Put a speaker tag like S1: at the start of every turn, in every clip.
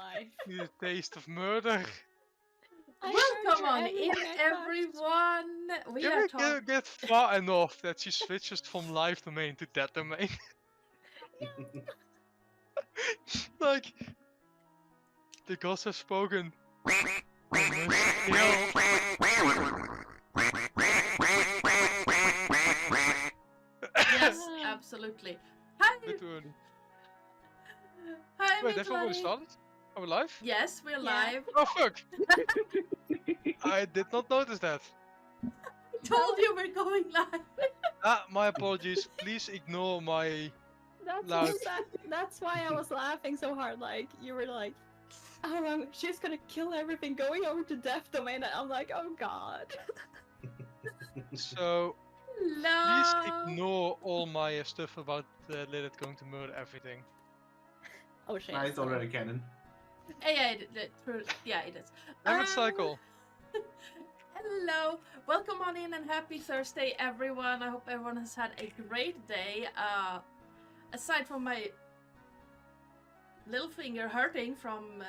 S1: life.
S2: The taste of murder.
S3: Welcome on in, everyone. We
S2: Can
S3: are
S2: we
S3: talking.
S2: get far enough that she switches from live domain to dead domain? Like, the gods have spoken. I must
S3: Yes, absolutely. Hi,
S2: kill. Bit early.
S3: hi,
S2: Wait, have we already
S3: everybody.
S2: started? Are we live?
S3: Yes, we're
S1: Yeah.
S3: live.
S2: Oh fuck! I did not notice that.
S3: I told you we're going live.
S2: My apologies. Please ignore my loud.
S1: That's why I was laughing so hard. Like you were like, "Oh, she's gonna kill everything, going over to death domain." And I'm like, "Oh God."
S2: So please
S3: Hello.
S2: ignore all my stuff about Lillith going to murder everything.
S1: Oh shit.
S4: It's
S1: sorry.
S4: already canon.
S3: Yeah, yeah, it is.
S2: Damn it, Cycle.
S3: Hello, welcome on in and happy Thursday, everyone. I hope everyone has had a great day. Aside from my little finger hurting from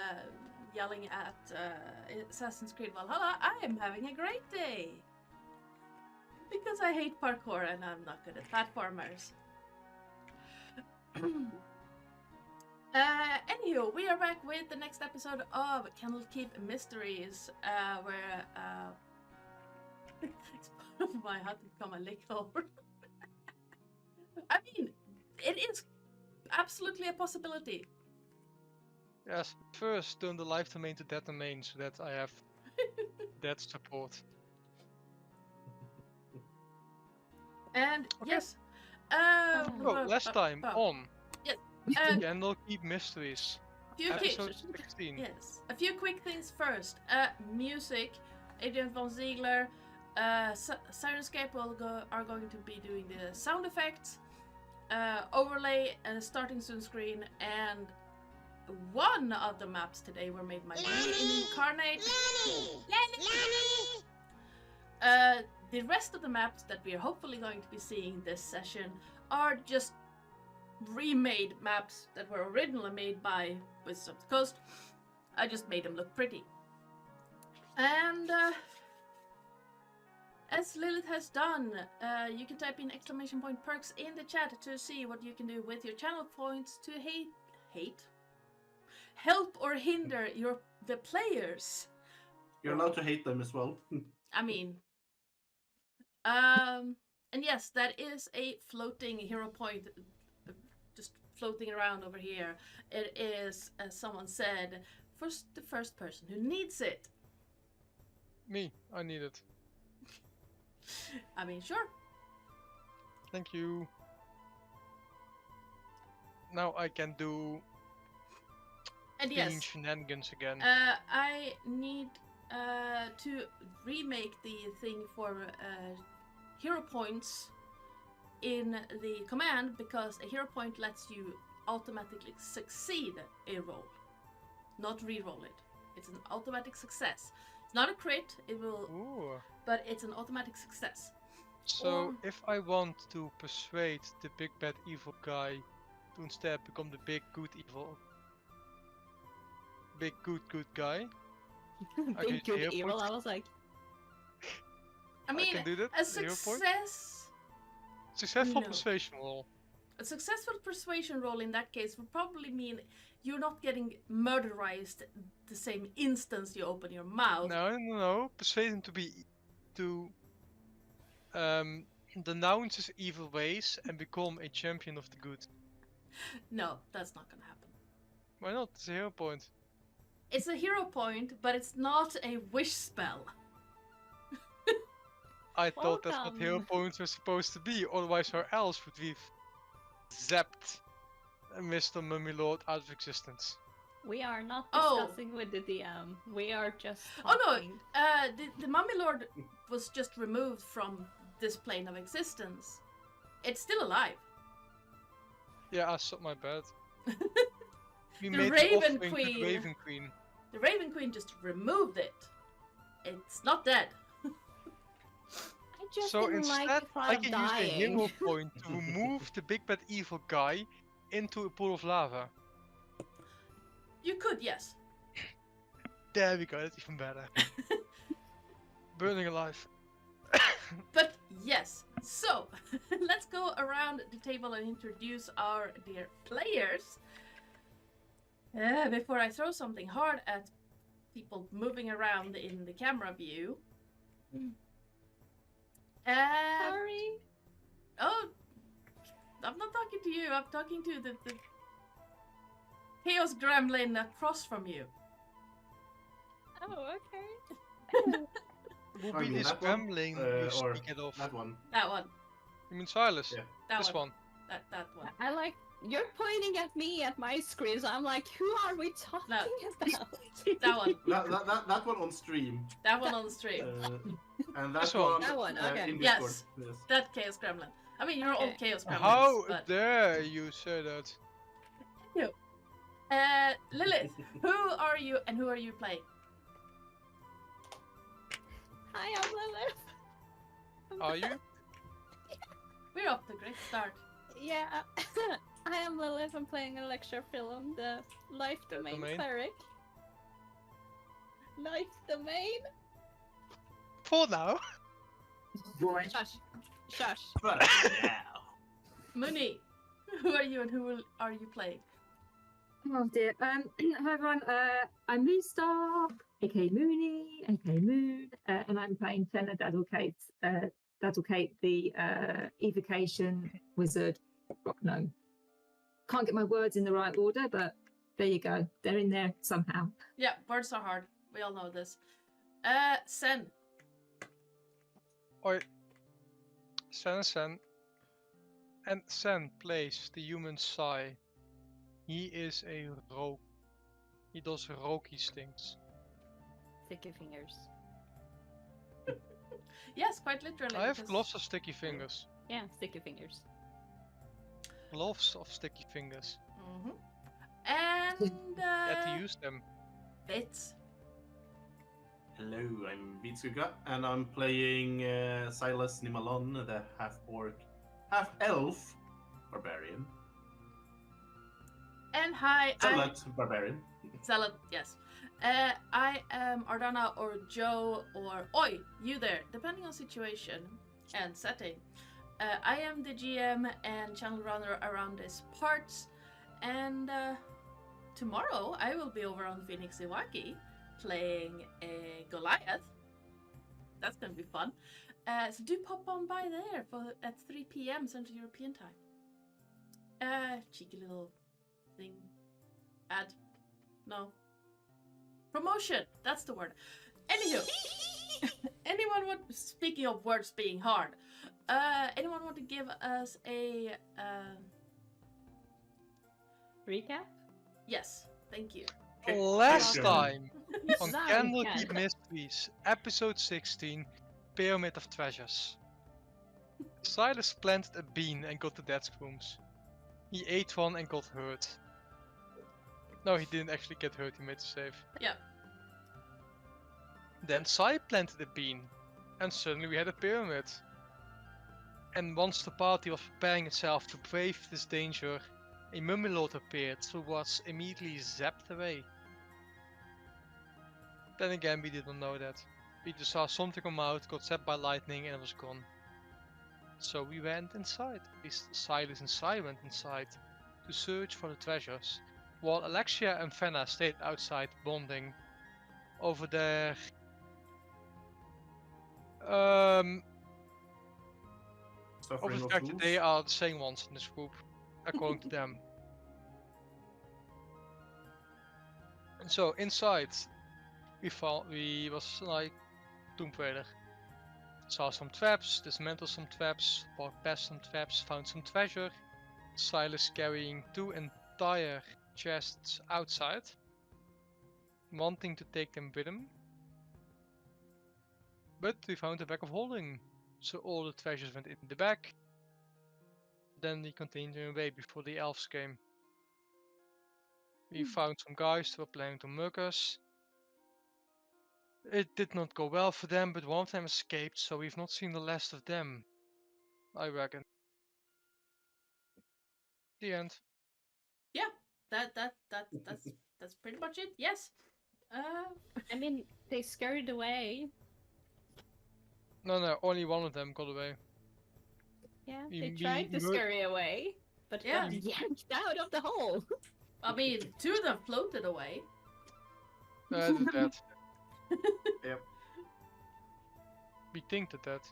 S3: yelling at Assassin's Creed Valhalla, I am having a great day. Because I hate parkour and I'm not good at platformers. Anywho, we are back with the next episode of Candlekeep Mysteries, where it's part of my how to become a lick over. I mean, it is absolutely a possibility.
S2: Yes, first turn the live domain to dead domain so that I have that support.
S3: And
S2: Okay.
S3: yes,
S2: Oh, last time on
S3: yes,
S2: Candlekeep Mysteries,
S3: few
S2: episode 16.
S3: Yes, a few quick things first. Music, Adrian von Ziegler, Sirenscape are going to be doing the sound effects, overlay, starting soon screen, and one of the maps today were made by me in Incarnate. The rest of the maps that we are hopefully going to be seeing this session are just remade maps that were originally made by Wizards of the Coast. I just made them look pretty. And as Lillith has done, you can type in !perks in the chat to see what you can do with your channel points to help or hinder the players.
S4: You're allowed to hate them as well.
S3: I mean, and yes, that is a floating hero point, just floating around over here. It is, as someone said, the first person who needs it.
S2: Me, I need it.
S3: I mean, sure.
S2: Thank you. Now I can do
S3: And
S2: fiend
S3: yes,
S2: shenanigans again.
S3: I need to remake the thing for hero points in the command, because a hero point lets you automatically succeed a roll, not re-roll it. It's an automatic success. It's not a crit, it will,
S2: Ooh.
S3: but it's an automatic success.
S2: So
S3: Or-
S2: if I want to persuade the big bad evil guy to instead become the big good good guy, I
S1: Big
S2: can
S1: good
S2: hero
S1: evil.
S2: points.
S1: I was like,
S3: I mean,
S2: can do that.
S3: a
S2: hero point.
S3: successful
S2: Successful persuasion roll.
S3: persuasion roll in that case would probably mean you're not getting murderized the same instance you open your mouth.
S2: No. Persuade him to denounce his evil ways and become a champion of the good.
S3: No, that's not gonna happen.
S2: Why not? It's a hero point.
S3: It's a hero point, but it's not a wish spell.
S2: I thought that's what hero
S1: Welcome.
S2: points were supposed to be, otherwise how else would we zapped Mr. Mummy Lord out of existence?
S1: we are not
S3: Oh.
S1: discussing with the DM. We are just.
S3: Oh no,
S1: talking.
S3: the Mummy Lord was just removed from this plane of existence. It's still alive.
S2: Yeah, I saw my bad. We
S3: The
S2: made
S3: Raven
S2: offering to
S3: Queen.
S2: the Raven Queen.
S3: The Raven Queen just removed it. It's not dead.
S1: I just
S2: So
S1: didn't
S2: instead,
S1: like the thought
S2: I
S1: of
S2: can use the
S1: dying.
S2: hero point to move the big bad evil guy into a pool of lava.
S3: You could, yes.
S2: There we go, that's even better. Burning alive.
S3: But yes, so let's go around the table and introduce our dear players. Before I throw something hard at people moving around in the camera view.
S1: Sorry.
S3: Oh, I'm not talking to you. I'm talking to the Chaos Gremlin across from you.
S1: Oh, okay.
S2: Ruby is
S4: that one,
S2: scrambling, you
S4: or
S2: sneak it off.
S4: that one.
S3: That one.
S2: You mean Silas?
S4: Yeah.
S3: That
S2: This one.
S3: That one.
S1: I like you're pointing at me at my screen, so I'm like, who are we talking about?
S3: That one.
S4: That one on stream.
S3: That one on the stream.
S4: And that
S2: This one.
S4: one,
S1: That one, okay.
S4: in Discord.
S3: Yes.
S4: Yes.
S3: That Chaos Gremlin. I mean, you're all
S1: Okay.
S3: Chaos Gremlins.
S2: How
S3: but...
S2: dare you say that?
S3: Lillith, who are you and who are you playing?
S1: Hi, I'm Lillith.
S2: Are you?
S3: We're off to a great start.
S1: Yeah, I am Lillith. I'm playing a lecture film, the Life Domain
S2: Domain.
S1: Cleric. Life Domain?
S2: For now.
S1: Shush. Shush.
S4: But now.
S3: Mooney, who are you and who are you playing?
S5: Oh dear. Hi everyone. I'm Moonstar, aka Mooney, aka Moon, and I'm playing Senna Dazzlecate, the evocation wizard rock gnome. Can't get my words in the right order, but there you go. They're in there somehow.
S3: Yeah, words are hard. We all know this. Sen.
S2: Oi. Sen. And Sen plays the human Sai. He is a rogue. He does roguey things.
S1: Sticky fingers.
S3: Yes, quite literally.
S2: I have
S3: because-
S2: gloves of sticky fingers.
S1: Yeah, sticky fingers.
S2: Gloves of sticky fingers.
S3: Mhm. And
S2: Get to use them.
S3: Fitz.
S4: Hello, I'm Viskugga, and I'm playing Silas Nimalon, the half-orc, half-elf barbarian.
S3: And hi,
S4: Zealot barbarian.
S3: Zealot, yes. I am Ardana or Joe or Oi, you there, depending on situation and setting. I am the GM and channel runner around these parts, and tomorrow I will be over on Phoenix Iwaki playing a Goliath. That's gonna be fun. So do pop on by there at 3 p.m. Central European time. Cheeky little thing. Ad. No. Promotion! That's the word. Anywho. Speaking of words being hard, anyone want to give us a
S1: Recap?
S3: yes, thank you.
S4: Okay,
S2: Last
S4: okay.
S2: time on
S1: Sorry,
S2: Candlekeep
S1: Cat.
S2: Mysteries, episode 16, Pyramid of Treasures. Silas planted a bean and got the dead rooms. He ate one and got hurt. No, he didn't actually get hurt, he made a save.
S3: Yeah.
S2: Then Sai planted a bean, and suddenly we had a pyramid. And once the party was preparing itself to brave this danger, a mummy lord appeared, who was immediately zapped away. Then again, we didn't know that. We just saw something come out, got zapped by lightning, and it was gone. So we went inside. At least Silas and Sai went inside to search for the treasures, while Alexia and Fenna stayed outside bonding over their over
S4: Suffering
S2: the
S4: of
S2: fact that
S4: fools.
S2: they are the same ones in this group, according to them. And so inside, we was like Tomb Raider. Saw some traps, dismantled some traps, walked past some traps, found some treasure. Silas carrying 2 entire chests outside, wanting to take them with him. But we found a bag of holding, so all the treasures went in the bag. Then we continued our way before the elves came. We found some guys who were planning to murk us. It did not go well for them, but one of them escaped, so we've not seen the last of them, I reckon. The end.
S3: Yeah, that's pretty much it. Yes.
S1: I mean, they scurried away.
S2: No, only one of them got away.
S1: Yeah,
S2: We-
S1: they
S2: we
S1: tried to
S2: mer-
S1: scurry away, but
S3: Yeah.
S1: got yanked out of the hole.
S3: I mean, 2 of them floated away.
S2: That.
S4: Yep.
S2: We think that.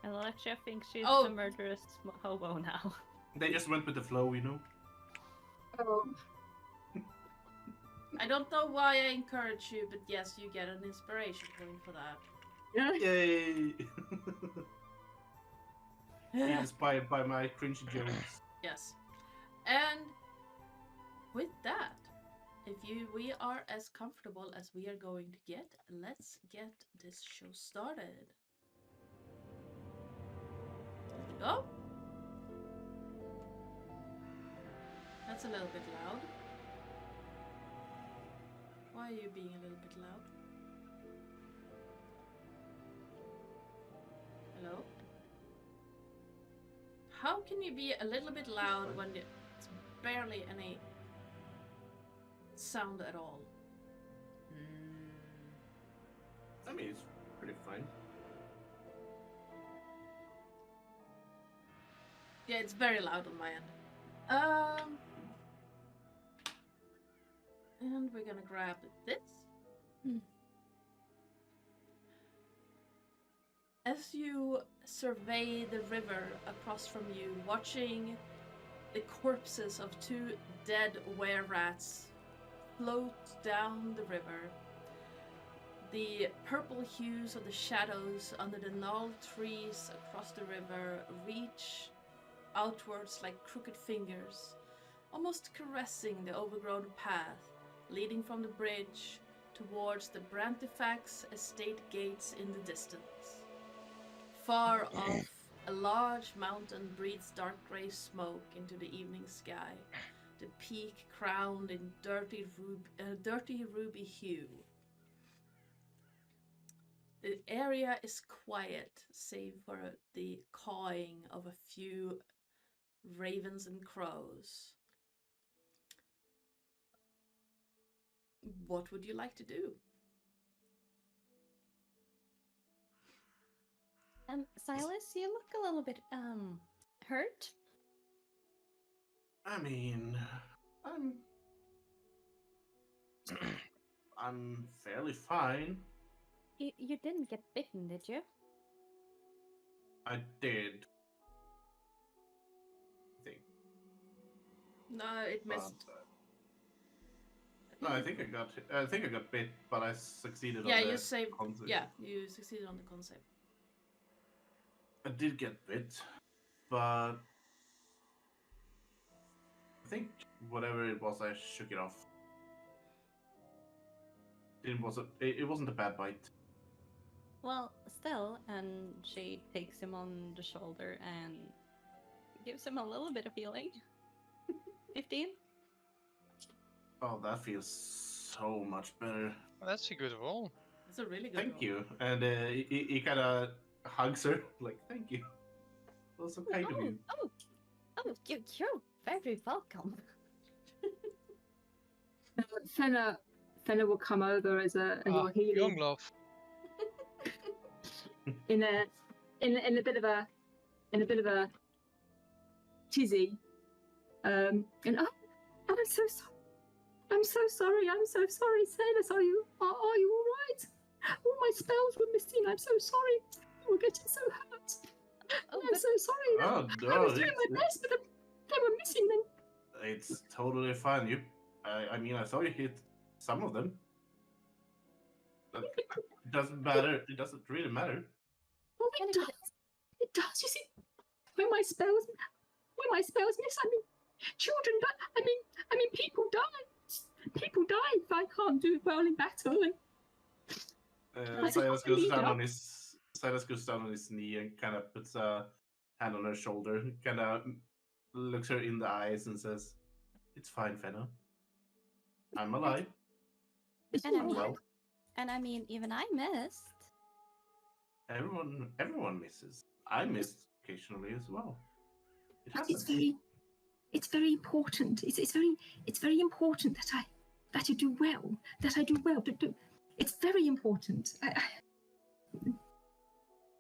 S1: Alexia thinks she's
S3: Oh.
S1: a murderous hobo now.
S4: They just went with the flow, you know.
S5: Oh,
S3: I don't know why I encourage you, but yes, you get an inspiration point for that.
S5: yeah.
S4: Yay! Inspired by my cringy jokes.
S3: Yes. And with that, we are as comfortable as we are going to get, let's get this show started. Go. That's a little bit loud. Why are you being a little bit loud? Hello? How can you be a little bit loud when it's barely any sound at all?
S4: I mean, it's pretty fine.
S3: Yeah, it's very loud on my end. And we're gonna grab this. As you survey the river across from you, watching the corpses of 2 dead were-rats float down the river, the purple hues of the shadows under the gnarled trees across the river reach outwards like crooked fingers, almost caressing the overgrown path leading from the bridge towards the Brantifax estate gates in the distance. Far off, a large mountain breathes dark grey smoke into the evening sky, the peak crowned in dirty ruby hue. The area is quiet, save for the cawing of a few ravens and crows. What would you like to do?
S1: Silas, you look a little bit, hurt.
S4: I mean, I'm fairly fine.
S1: You didn't get bitten, did you?
S4: I did. I think.
S3: No, it missed.
S4: No, I think I got bit, but I succeeded
S3: Yeah,
S4: on the
S3: you saved.
S4: concept.
S3: Yeah, you succeeded on the concept.
S4: I did get bit, but I think whatever it was, I shook it off. It wasn't a bad bite.
S1: Well, still, and she takes him on the shoulder and gives him a little bit of healing. 15?
S4: Oh, that feels so much better.
S2: Well, that's a good roll.
S3: It's a really good
S4: Thank
S3: roll.
S4: you. And he kind of hugs her, like, thank you. That was so kind of you.
S1: You're very welcome.
S5: Fenna will come over as your healing
S2: Young love.
S5: in a bit of a tizzy. And I'm so sorry. I'm so sorry. Sailors, are you all right? All my spells were missing. I'm so sorry. We're getting so hurt. I'm so sorry.
S4: Oh,
S5: I
S4: no,
S5: was doing my best, but they were missing them.
S4: it's totally fine. I mean, I saw you hit some of them. But it doesn't matter. It doesn't really matter.
S5: Well, it does. It does. You see, when my spells miss, I mean, children die. I mean, people die. People die if I can't do well in battle. And
S4: Silas goes down on his knee and kind of puts a hand on her shoulder, kind of looks her in the eyes and says, "It's fine, Fenna. I'm alive.
S1: And I
S4: I'm
S1: mean,
S4: well.
S1: even I missed.
S4: Everyone misses. I missed occasionally as well. It
S5: But
S4: happens."
S5: it's very important. It's very important that I do well. That I do well. It's very important.
S4: So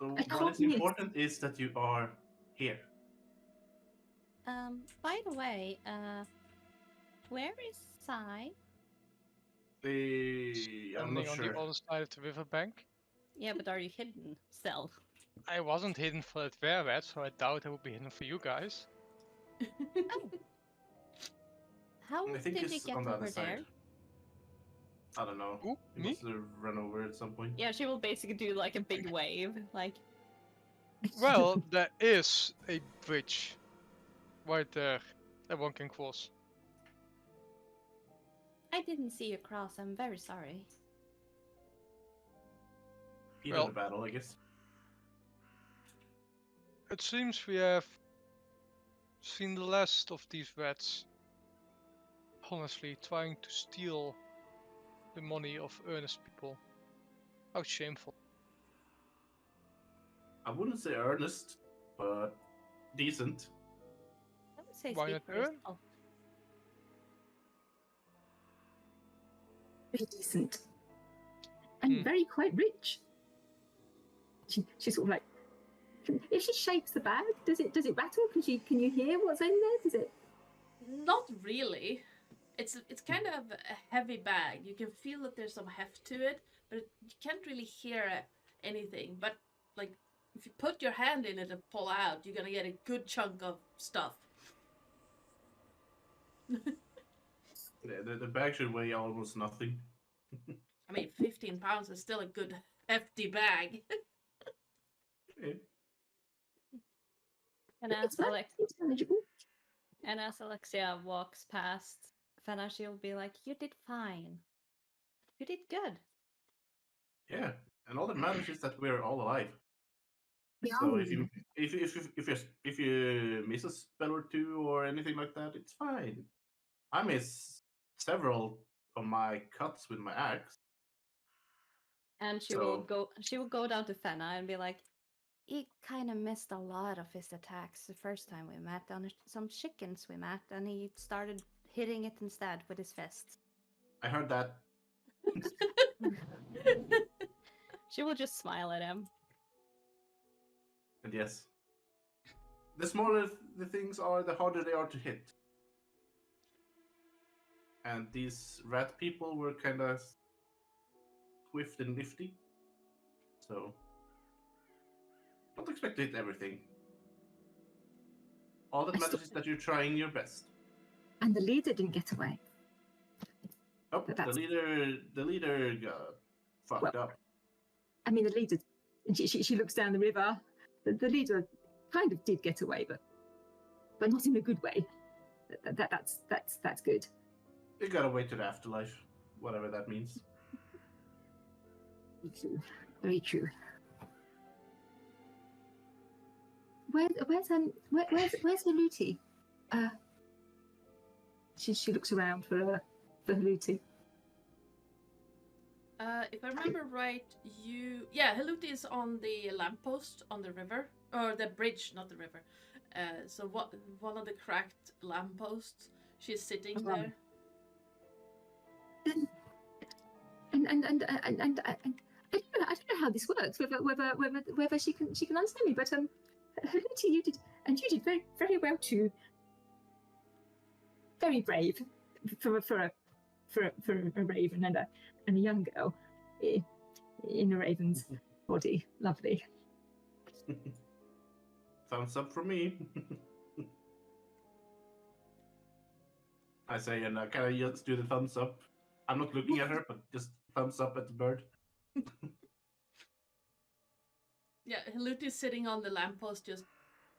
S5: I
S4: what
S5: can't
S4: is
S5: miss.
S4: important is that you are here.
S1: By the way, where is Sai?
S4: I'm not
S2: Standing on
S4: sure.
S2: the other side of the riverbank.
S1: Yeah, but are you hidden still?
S2: I wasn't hidden for that were so I doubt I would be hidden for you guys.
S1: Oh. How
S4: I think
S1: did you
S4: it's
S1: get
S4: on the
S1: over
S4: other side.
S1: there?
S4: I don't know.
S2: Who?
S4: He
S2: Me?
S4: must have run over at some point.
S1: Yeah, she will basically do like a big wave, like.
S2: Well, there is a bridge right there that one can cross.
S1: I didn't see you cross. I'm very sorry.
S4: Heat
S2: Well-
S4: of the battle, I guess.
S2: It seems we have seen the last of these rats. Honestly, trying to steal the money of earnest people. How shameful.
S4: I wouldn't say earnest, but decent.
S1: I would say
S2: Why
S1: speak
S2: not
S1: for
S2: earn?
S1: yourself.
S5: Very decent. And
S2: Hmm.
S5: very quite rich. She's sort of like, if she shakes the bag, does it rattle? Can you hear what's in there? Does it?
S3: Not really. It's kind of a heavy bag. You can feel that there's some heft to it, but you can't really hear anything. But like, if you put your hand in it and pull out, you're gonna get a good chunk of stuff.
S4: The bag should weigh almost nothing.
S3: I mean, 15 pounds is still a good hefty bag.
S4: Okay.
S1: And as,
S5: It's manageable.
S1: and as Alexia walks past Fenna, she'll be like, "You did fine. You did good."
S4: Yeah, and all that matters is that we're all alive.
S5: We
S4: So
S5: are
S4: if you miss a spell or two or anything like that, it's fine. I miss several of my cuts with my axe.
S1: And she
S4: So-
S1: will go down to Fenna and be like, "He kind of missed a lot of his attacks the first time we met on some chickens we met, and he started hitting it instead with his fists."
S4: I heard that.
S1: She will just smile at him.
S4: And yes, the smaller the things are, the harder they are to hit. And these rat people were kind of swift and nifty. So, don't expect to hit everything. All that
S5: I
S4: matters is that you're trying your best.
S5: And the leader didn't get away.
S4: Oh,
S5: But
S4: the leader got fucked up.
S5: I mean, the leader. And she looks down the river. The leader kind of did get away, but not in a good way. That's good.
S4: You gotta wait to the afterlife, whatever that means.
S5: Very true. Very true. Where's Haluti? She looks around for Haluti.
S3: If I remember right, Haluti is on the lamppost on the river, or the bridge, not the river. So one of the cracked lampposts. She's sitting there.
S5: And I don't know how this works. Whether she can understand me, but Haluti, you did very very well too. Very brave for a raven and a young girl in a raven's body. Lovely.
S4: Thumbs up from me. I say, and I kind of just do the thumbs up. I'm not looking at her, but just thumbs up at the bird.
S3: Yeah, Haluti's sitting on the lamppost, just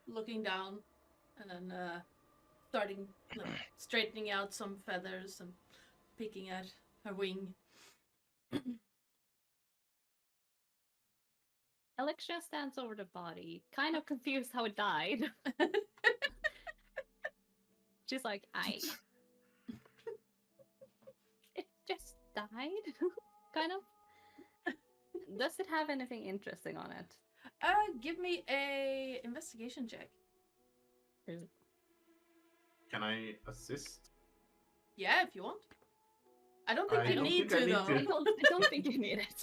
S3: looking down, and then starting straightening out some feathers and picking at her wing.
S1: Alexia stands over the body, kind of confused how it died. She's like, it just died? Kind of. Does it have anything interesting on it?
S3: Give me a investigation check.
S4: Can I assist?
S3: Yeah, if you want. I don't think
S4: I
S3: you
S4: don't
S3: need
S4: think I
S3: to
S4: need
S3: though.
S4: to.
S1: I don't think you need it.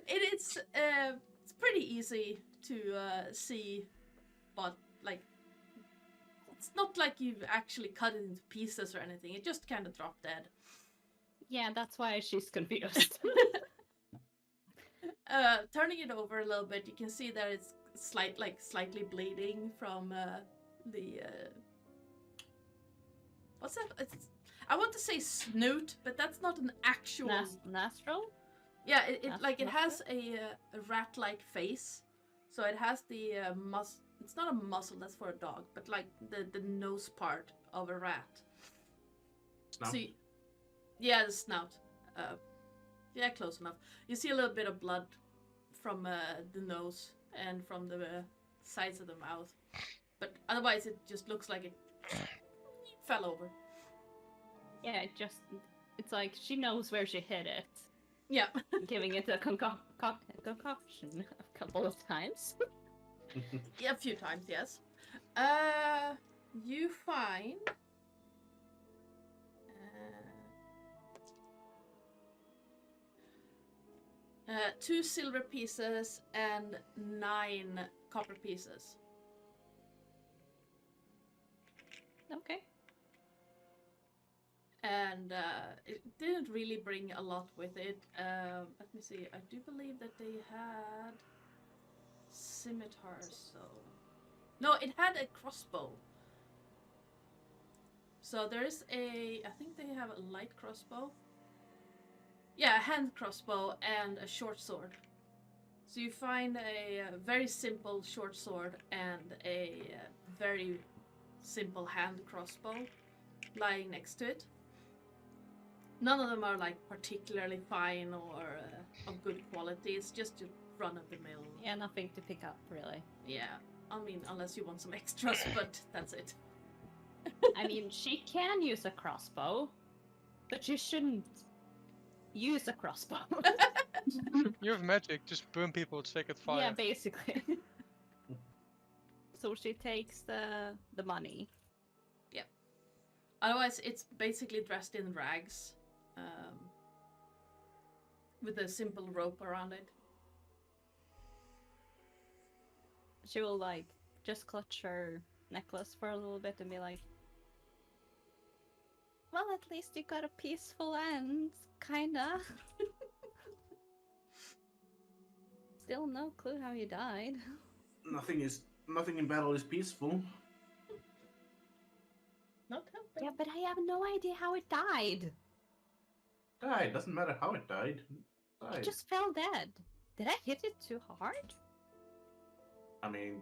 S3: It's pretty easy to see, but like it's not like you've actually cut it into pieces or anything. It just kind of dropped dead.
S1: Yeah, that's why she's confused.
S3: Turning it over a little bit, you can see that it's slightly bleeding from the what's that? I want to say snoot, but that's not an actual.
S1: Nostril?
S3: Yeah, it
S1: Nostril?
S3: has a rat-like face, so it has the It's not a muzzle, that's for a dog, but like the nose part of a rat.
S4: Snout?
S3: See, yeah, the snout. Yeah, close enough. You see a little bit of blood from the nose and from the sides of the mouth, but otherwise it just looks like it fell over.
S1: Yeah, it's like she knows where she hit it.
S3: Yeah.
S1: Giving it a concoction a couple of times.
S3: Yeah, a few times, yes. You find two silver pieces and 9 copper pieces.
S1: Okay.
S3: And it didn't really bring a lot with it. Let me see. I do believe that they had scimitars, so... No, it had a crossbow. So there is I think they have a light crossbow. Yeah, a hand crossbow and a short sword. So you find a very simple short sword and a very simple hand crossbow lying next to it. None of them are like particularly fine or of good quality. It's just to run of the mill.
S1: Yeah, nothing to pick up, really.
S3: Yeah, I mean, unless you want some extras, but that's it.
S1: I mean, she can use a crossbow, but you shouldn't use a crossbow.
S2: You have magic, just burn people with sacred fire.
S1: Yeah, basically. So she takes the money.
S3: Yep. Otherwise, it's basically dressed in rags, with a simple rope around it.
S1: She will like just clutch her necklace for a little bit and be like, well, at least you got a peaceful end, kinda. Still no clue how you died.
S4: Nothing in battle is peaceful.
S3: Not helping.
S1: Yeah, but I have no idea how it died.
S4: Died. Doesn't matter how it died.
S1: It just fell dead. Did I hit it too hard?
S4: I mean,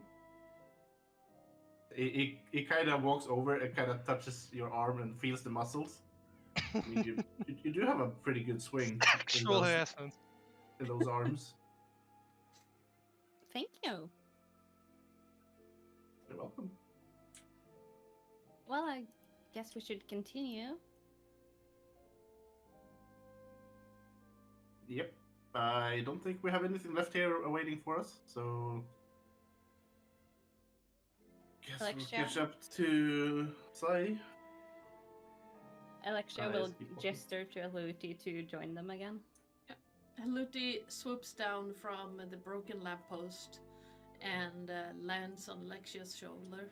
S4: it kind of walks over and kind of touches your arm and feels the muscles. I mean, you do have a pretty good swing
S2: Actual harassment.
S4: in those arms.
S1: Thank you.
S4: You're welcome.
S1: Well, I guess we should continue.
S4: Yep. I don't think we have anything left here awaiting for us, so... Guess we'll
S1: Alexia?
S4: catch up to Sai.
S1: Alexia
S4: Yes,
S1: will
S4: keep walking.
S1: gesture to Aluti to join them again.
S3: Haluti swoops down from the broken lamppost and lands on Lexia's shoulder.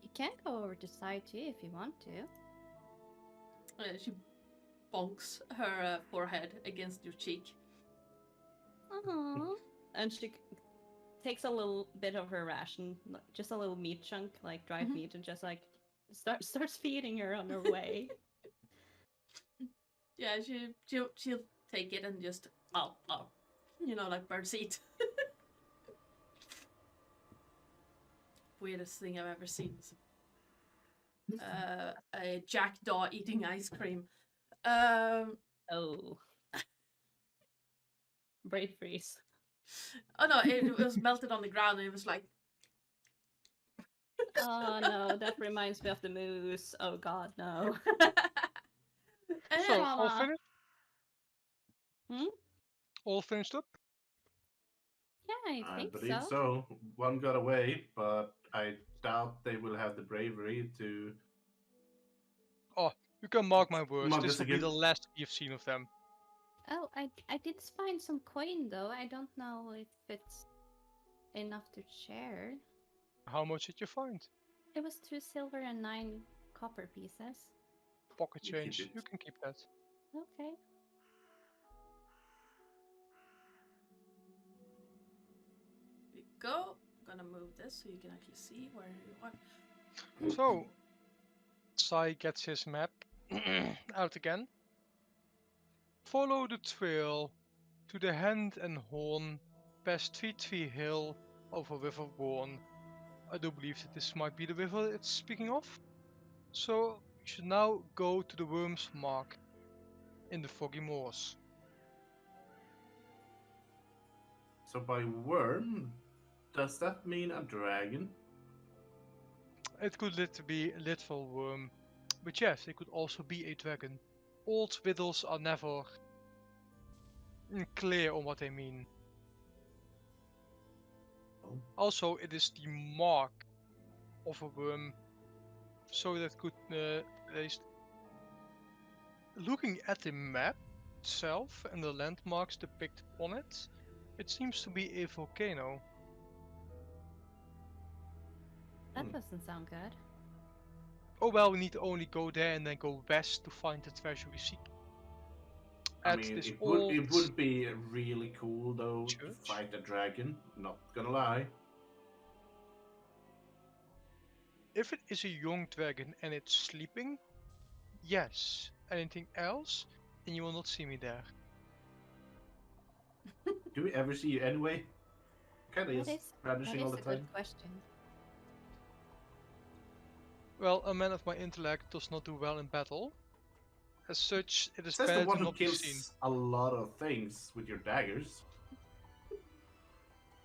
S1: You can go over to Sai too if you want to.
S3: She bonks her forehead against your cheek.
S1: Aww. And she takes a little bit of her ration, just a little meat chunk, like dried
S3: Mhm.
S1: meat, and just like starts feeding her on her way.
S3: Yeah, she'll take it and just you know, like birds eat. Weirdest thing I've ever seen is a jackdaw eating ice cream.
S1: Oh. Braid freeze.
S3: Oh no, it was melted on the ground and it was like.
S1: Oh no, that reminds me of the moose. Oh god, no.
S2: So, all
S1: Trauma.
S2: finished?
S1: Hmm?
S2: All finished up?
S1: Yeah, I
S4: I
S1: think
S4: believe
S1: so.
S4: so. One got away, but I doubt they will have the bravery to
S2: You can mark my words.
S4: Mark
S2: This
S4: this
S2: will be
S4: again.
S2: the last we have seen of them.
S1: Oh, I did find some coin though. I don't know if it's enough to share.
S2: How much did you find?
S1: It was 2 silver and 9 copper pieces.
S2: Pocket
S4: You keep
S2: change.
S4: it.
S2: You can keep that.
S1: Okay.
S3: We go. I'm gonna move this so you can actually see where you are.
S2: So, Sai gets his map out again. Follow the trail to the Hand and Horn, past Tree Hill, over River Bourne. I do believe that this might be the river it's speaking of. So, you should now go to the Worm's Mark in the Foggy Moors.
S4: So by worm, does that mean a dragon?
S2: It could literally be a literal worm, but yes, it could also be a dragon. Old riddles are never clear on what they mean.
S4: Oh.
S2: Also, it is the mark of a worm, so that could place. Looking at the map itself and the landmarks depicted on it, it seems to be a volcano.
S1: That doesn't sound good.
S2: Oh well, we need to only go there and then go west to find the treasure we seek.
S4: I
S2: At
S4: mean,
S2: this
S4: it
S2: old
S4: would be really cool though to
S2: church.
S4: fight a dragon. Not gonna lie.
S2: If it is a young dragon and it's sleeping, yes. Anything else, and you will not see me there.
S4: Do we ever see you anyway? Kinda
S1: That
S4: just
S1: is
S4: vanishing all the
S1: a
S4: time.
S1: good question.
S2: Well, a man of my intellect does not do well in battle. As such, it is
S4: Says the
S2: better
S4: one
S2: to
S4: who
S2: not be seen.
S4: kills a lot of things with your daggers.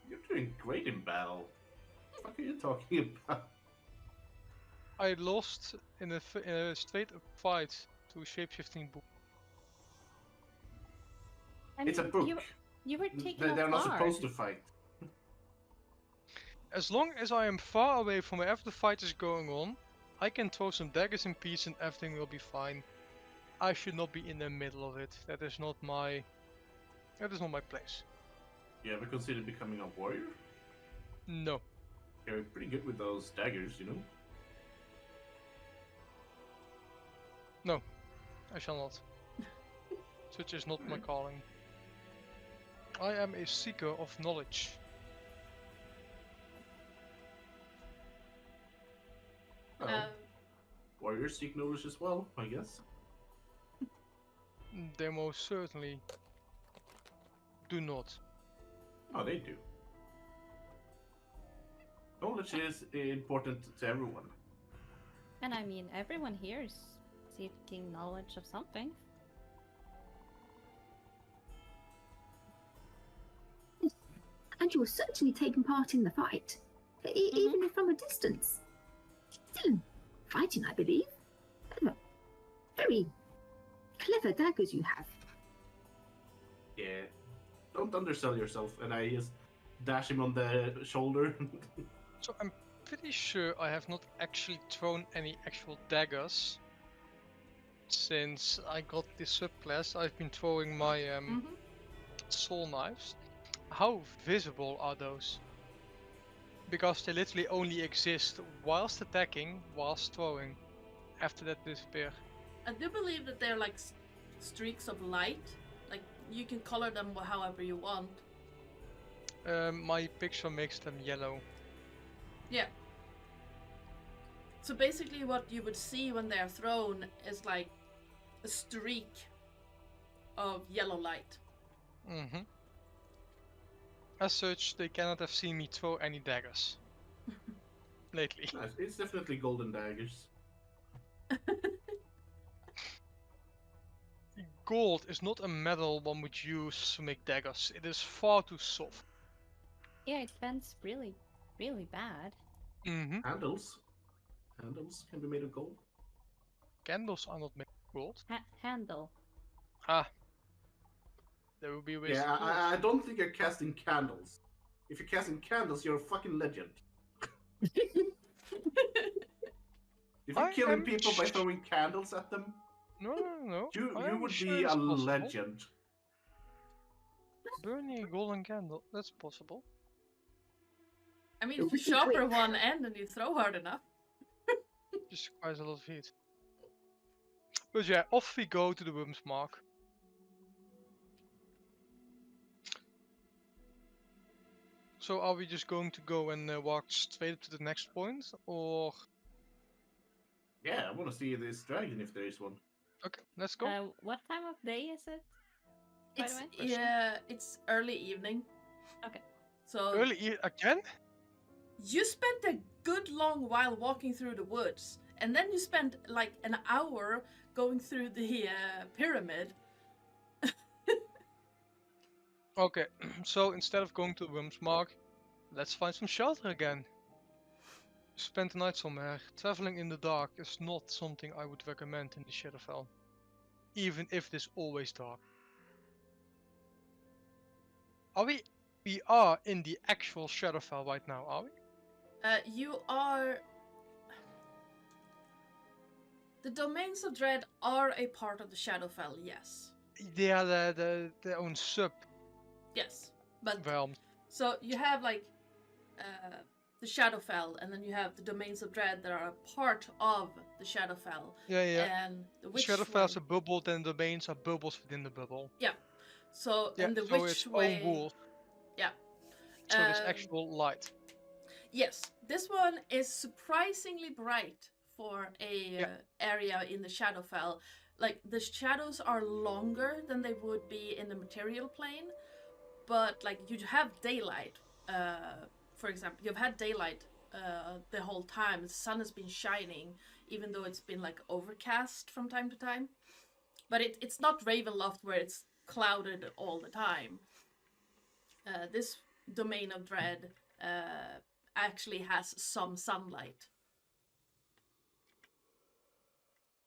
S4: You're doing great in battle. What the fuck are you talking about?
S2: I lost in a straight up fight to a shapeshifting book.
S1: I
S4: It's a
S1: mean,
S4: book.
S1: You were taken
S4: They're
S1: off
S4: not
S1: guard.
S4: supposed to fight.
S2: As long as I am far away from wherever the fight is going on, I can throw some daggers in peace and everything will be fine. I should not be in the middle of it. That is not my place.
S4: You ever considered becoming a warrior?
S2: No.
S4: You're pretty good with those daggers, you know?
S2: No. I shall not. Such is not my calling. I am a seeker of knowledge.
S4: Oh, warriors seek knowledge as well, I guess.
S2: They most certainly do not.
S4: Oh, they do. Knowledge is important to everyone.
S1: And I mean, everyone here is seeking knowledge of something.
S5: And you were certainly taking part in the fight, even if from a distance. Still fighting, I believe. Very clever daggers you have.
S4: Yeah. Don't undersell yourself. And I just dash him on the shoulder.
S2: So I'm pretty sure I have not actually thrown any actual daggers. Since I got this subclass, I've been throwing my soul knives. How visible are those? Because they literally only exist whilst attacking, whilst throwing. After that disappear.
S3: I do believe that they're like streaks of light. Like you can color them however you want.
S2: My picture makes them yellow.
S3: Yeah. So basically what you would see when they're thrown is like a streak of yellow light.
S2: Mm-hmm. As such, they cannot have seen me throw any daggers. Lately.
S4: Nice. It's definitely golden daggers.
S2: Gold is not a metal one would use to make daggers. It is far too soft.
S1: Yeah, it bends really, really bad.
S2: Mm-hmm.
S4: Handles. Handles can be made of gold.
S2: Candles are not made of gold.
S1: Handle.
S2: Ah. There will be ways
S4: Yeah,
S2: to do it.
S4: I don't think you're casting candles. If you're casting candles, you're a fucking legend. If you're killing people by throwing candles at them,
S2: No. I
S4: You
S2: am
S4: would
S2: sure
S4: be
S2: it's
S4: a
S2: possible.
S4: legend.
S2: Burning a golden candle, that's possible.
S3: I mean,
S5: It
S3: if you
S5: would be
S3: sharper
S5: quick.
S3: one end and you throw hard enough.
S2: Just requires a lot of heat. But yeah, off we go to the Worm's Mark. So are we just going to go and walk straight to the next point, or...
S4: Yeah, I want to see this dragon if there is one.
S2: Okay, let's go.
S1: What time of day is it? By the
S3: It's
S1: way?
S3: it's early evening.
S1: Okay.
S3: So
S2: Again?
S3: you spent a good long while walking through the woods, and then you spent like an hour going through the pyramid.
S2: Okay, so instead of going to the Worm's Mark, let's find some shelter again. Spend the night somewhere. Traveling in the dark is not something I would recommend in the Shadowfell. Even if it is always dark. Are we? We are in the actual Shadowfell right now, are we?
S3: You are. The domains of dread are a part of the Shadowfell, yes.
S2: They are their own sub
S3: Yes, but
S2: realm.
S3: so you have like the Shadowfell, and then you have the domains of dread that are a part of the Shadowfell.
S2: Yeah.
S3: And the
S2: The
S3: witch
S2: Shadowfell is a bubble, then the domains are bubbles within the bubble.
S3: Yeah. So
S2: Yeah,
S3: and the
S2: so
S3: witch
S2: its
S3: way.
S2: own rules.
S3: Yeah.
S2: So there's actual light.
S3: Yes, this one is surprisingly bright for a area in the Shadowfell. Like the shadows are longer than they would be in the material plane, but like you have daylight. For example, you've had daylight the whole time. The sun has been shining, even though it's been like overcast from time to time. But it's not Ravenloft where it's clouded all the time. This domain of dread actually has some sunlight.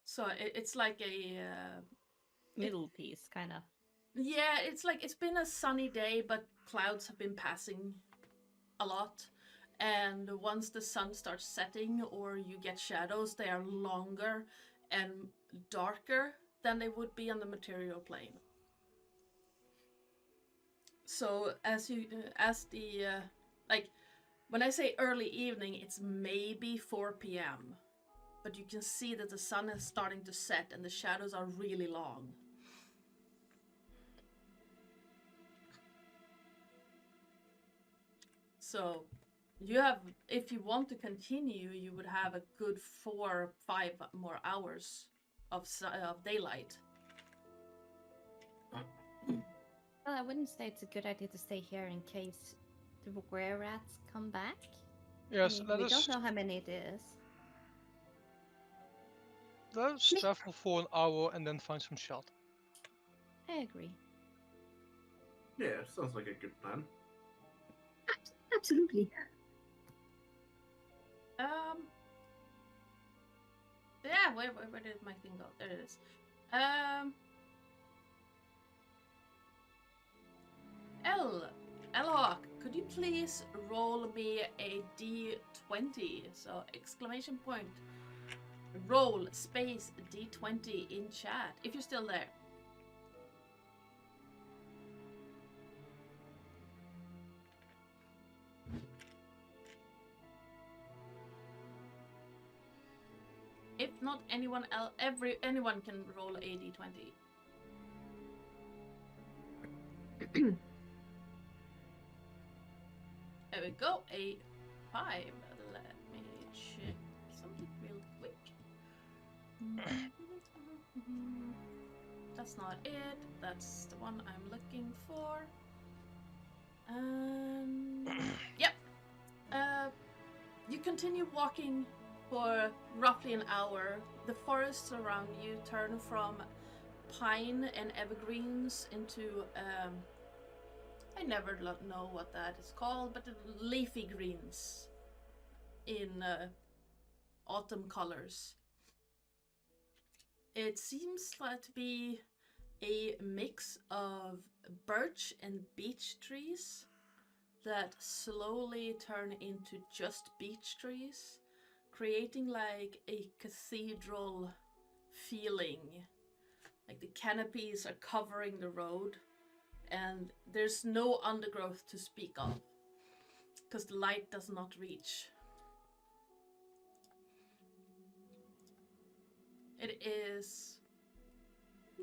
S3: So it's like a
S1: Middle piece, kind of.
S3: yeah, it's like it's been a sunny day, but clouds have been passing a lot. And once the sun starts setting or you get shadows, they are longer and darker than they would be on the material plane. So as the like when I say early evening, it's maybe 4 p.m. But you can see that the sun is starting to set and the shadows are really long. So you have, if you want to continue, you would have a good 4 or 5 more hours of daylight.
S1: Well, I wouldn't say it's a good idea to stay here in case the were rats come back.
S2: Yes,
S1: I mean,
S2: let
S1: we
S2: us
S1: don't know how many it is.
S2: travel for an hour and then find some shelter.
S1: I agree.
S4: Yeah, sounds like a good plan.
S5: Absolutely.
S3: Yeah, where did my thing go? There it is. Elhawk, could you please roll me a d20? So exclamation point. Roll space d20 in chat if you're still there. If not anyone else, anyone can roll a d20. There we go, a 5. Let me check something real quick. That's not it. That's the one I'm looking for. Yep. You continue walking for roughly an hour. The forests around you turn from pine and evergreens into I never know what that is called, but leafy greens in autumn colors. It seems like to be a mix of birch and beech trees that slowly turn into just beech trees, creating like a cathedral feeling Like the canopies are covering the road, and there's no undergrowth to speak of, because the light does not reach. It is a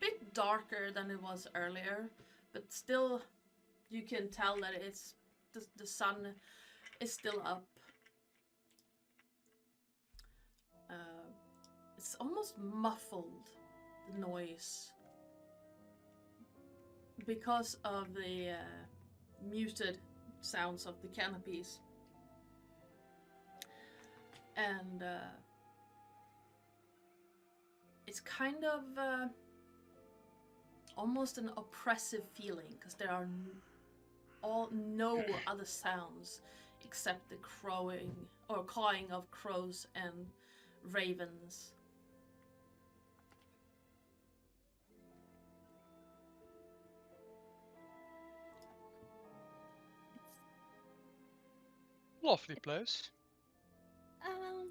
S3: bit darker than it was earlier, but still you can tell that it's the sun is still up. It's almost muffled, the noise, because of the muted sounds of the canopies. And it's kind of almost an oppressive feeling, because there are no other sounds except the crowing or cawing of crows and ravens.
S2: Lovely place.
S1: I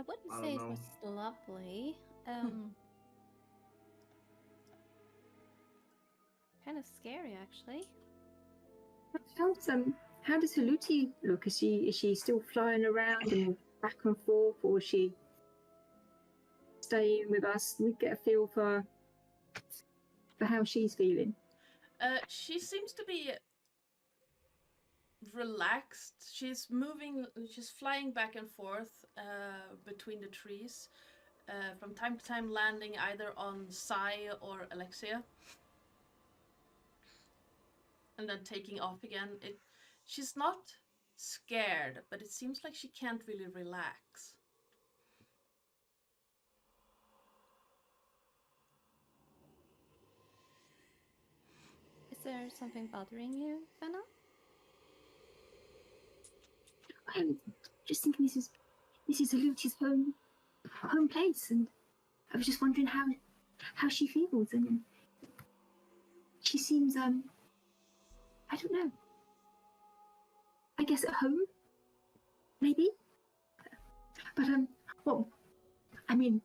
S1: wouldn't
S4: I
S1: say
S4: don't
S1: it
S4: know.
S1: was lovely. Kind of scary, actually.
S5: How does Haluti look? Is she still flying around and back and forth, or is she staying with us? We get a feel for how she's feeling.
S3: She seems to be relaxed. She's flying back and forth between the trees, from time to time landing either on Sai or Alexia, and then taking off again. She's not scared, but it seems like she can't really relax.
S1: Is there something bothering you, Fenna?
S5: I'm just thinking this is Haluti's home place, and I was just wondering how she feels, and she seems I don't know. I guess at home, maybe. But well, I mean,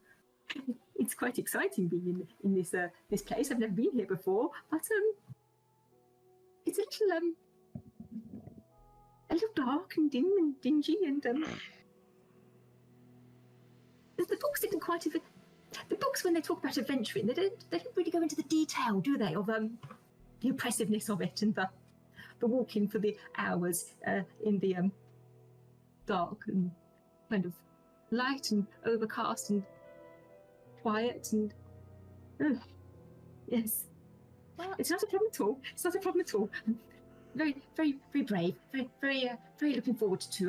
S5: it's quite exciting being in this place. I've never been here before, but it's a little dark and dim and dingy, and the books didn't quite have. The books, when they talk about adventuring, they don't really go into the detail, do they, of the oppressiveness of it and the walking for the hours in the dark and kind of light and overcast and quiet and yes.
S1: Well,
S5: It's not a problem at all. It's not a problem at all. I'm very, very, very brave. Very, very looking forward to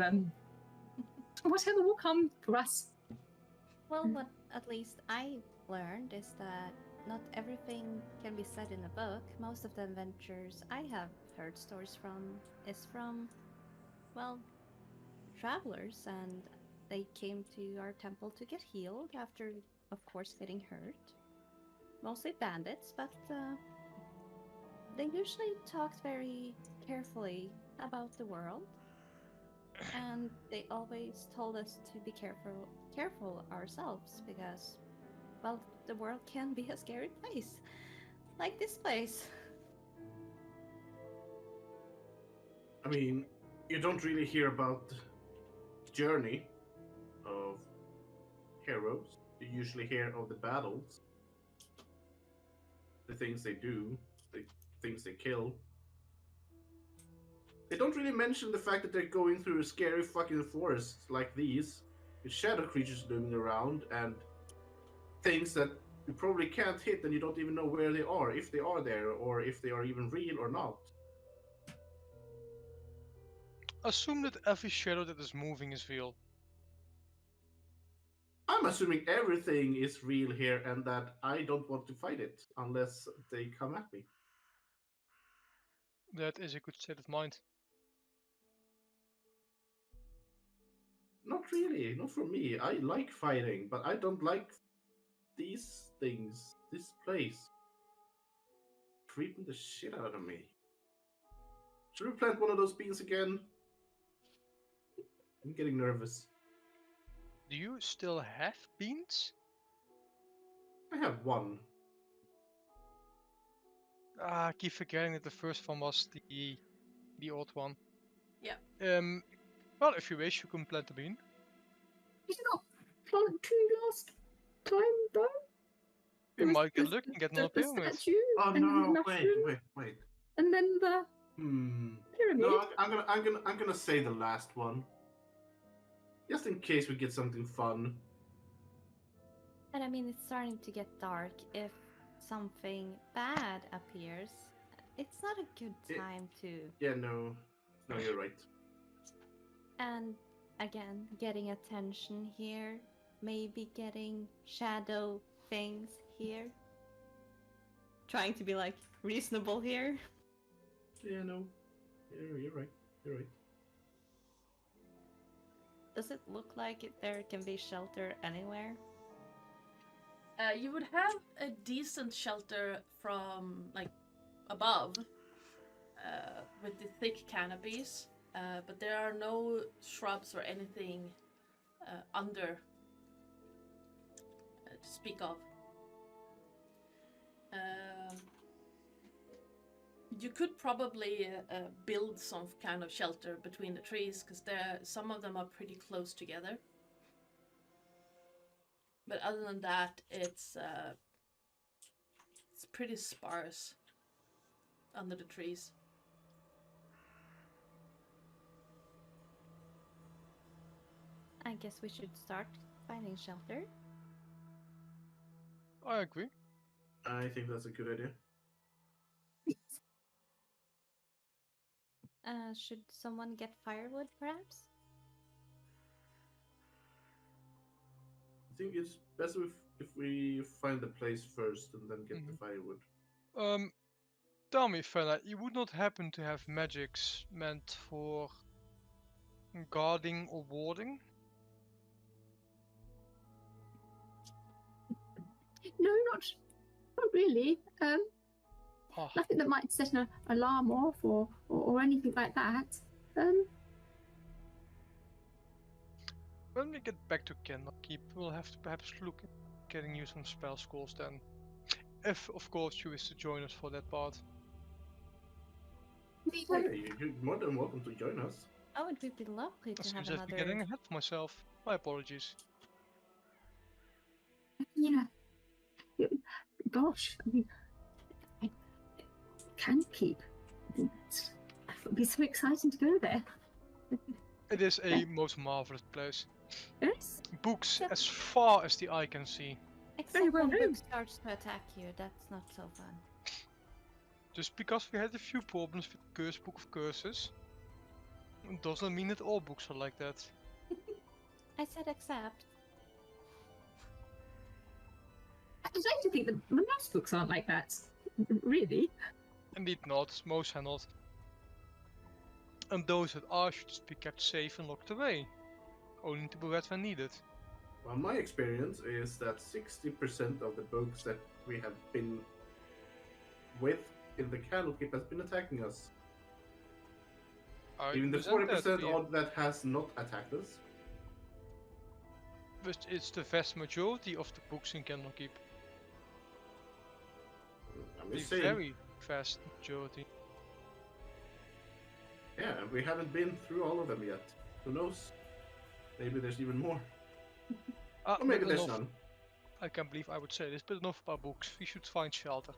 S5: whatever will come for us.
S1: well, what at least I learned is that not everything can be said in a book. Most of the adventures I have heard stories from is from, well, travelers, and they came to our temple to get healed after, of course, getting hurt. Mostly bandits, but they usually talked very carefully about the world, and they always told us to be careful ourselves, because, well, the world can be a scary place, like this place.
S4: I mean, you don't really hear about the journey of heroes. You usually hear of the battles, the things they do, the things they kill. They don't really mention the fact that they're going through a scary fucking forest like these, with shadow creatures looming around and things that you probably can't hit and you don't even know where they are, if they are there, or if they are even real or not.
S2: Assume that every shadow that is moving is real.
S4: I'm assuming everything is real here and that I don't want to fight it unless they come at me.
S2: That is a good state of mind.
S4: Not really, not for me. I like fighting, but I don't like these things, this place. Creeping the shit out of me. Should we plant one of those beans again? I'm getting nervous.
S2: Do you still have beans?
S4: I have one.
S2: I keep forgetting that the first one was the odd one.
S3: Yeah.
S2: Well, if you wish, you can plant a bean.
S5: Did you not plant two last time though?
S2: We
S5: There was-
S2: might get
S5: there's
S2: lucky and get another
S5: the
S2: pyramid.
S5: statue
S4: Oh
S5: and the
S4: no!
S5: mushroom,
S4: Wait.
S5: and then the pyramid.
S4: No, I'm gonna say the last one, just in case we get something fun.
S1: But I mean, it's starting to get dark. If something bad appears, it's not a good
S4: It-
S1: time to.
S4: Yeah, no, you're right.
S1: And again, getting attention here, maybe getting shadow things here. Trying to be like reasonable here.
S4: Yeah, no, you're right. You're right.
S1: Does it look like there can be shelter anywhere?
S3: You would have a decent shelter from like above, with the thick canopies, but there are no shrubs or anything under to speak of. You could probably build some kind of shelter between the trees because some of them are pretty close together. But other than that, it's pretty sparse under the trees.
S1: I guess we should start finding shelter.
S2: I agree.
S4: I think that's a good idea.
S1: Should someone get firewood, perhaps?
S4: I think it's best if we find the place first and then get the firewood.
S2: Tell me, fella, you would not happen to have magics meant for guarding or warding?
S5: No, not really.
S2: Ah,
S5: Nothing that might set an alarm off or anything like that.
S2: when we get back to Candlekeep, we'll have to perhaps look at getting you some spell scrolls then. If, of course, you wish to join us for that part.
S4: Hey, you're more than welcome to join us.
S1: Oh, it would be lovely to have
S2: Seems I've been getting
S1: another.
S2: ahead of myself. My apologies.
S5: Yeah. Gosh, I mean, I can keep. It would be so exciting to go there.
S2: It is a most marvelous place.
S5: Yes.
S2: Books
S1: Yep.
S2: as far as the eye can see.
S1: Except
S5: well
S1: when
S5: known.
S1: Book starts to attack you, that's not so fun.
S2: Just because we had a few problems with Curse Book of Curses, doesn't mean that all books are like that.
S1: I said except.
S5: I'd like to think that most books aren't like that. Really.
S2: Indeed not, most are not. And those that are should just be kept safe and locked away. Only to be read when needed.
S4: Well, my experience is that 60% of the books that we have been with in the Candlekeep has been attacking us.
S2: I
S4: Even the
S2: present that
S4: 40%
S2: to you.
S4: odd that has not attacked us.
S2: But it's the vast majority of the books in Candlekeep.
S4: I'm
S2: The
S4: just saying.
S2: very vast majority.
S4: Yeah, we haven't been through all of them yet. Who knows? Maybe there's even more.
S2: Ah,
S4: Or maybe
S2: but
S4: there's
S2: enough.
S4: none.
S2: I can't believe I would say this, but enough about books. We should find shelter.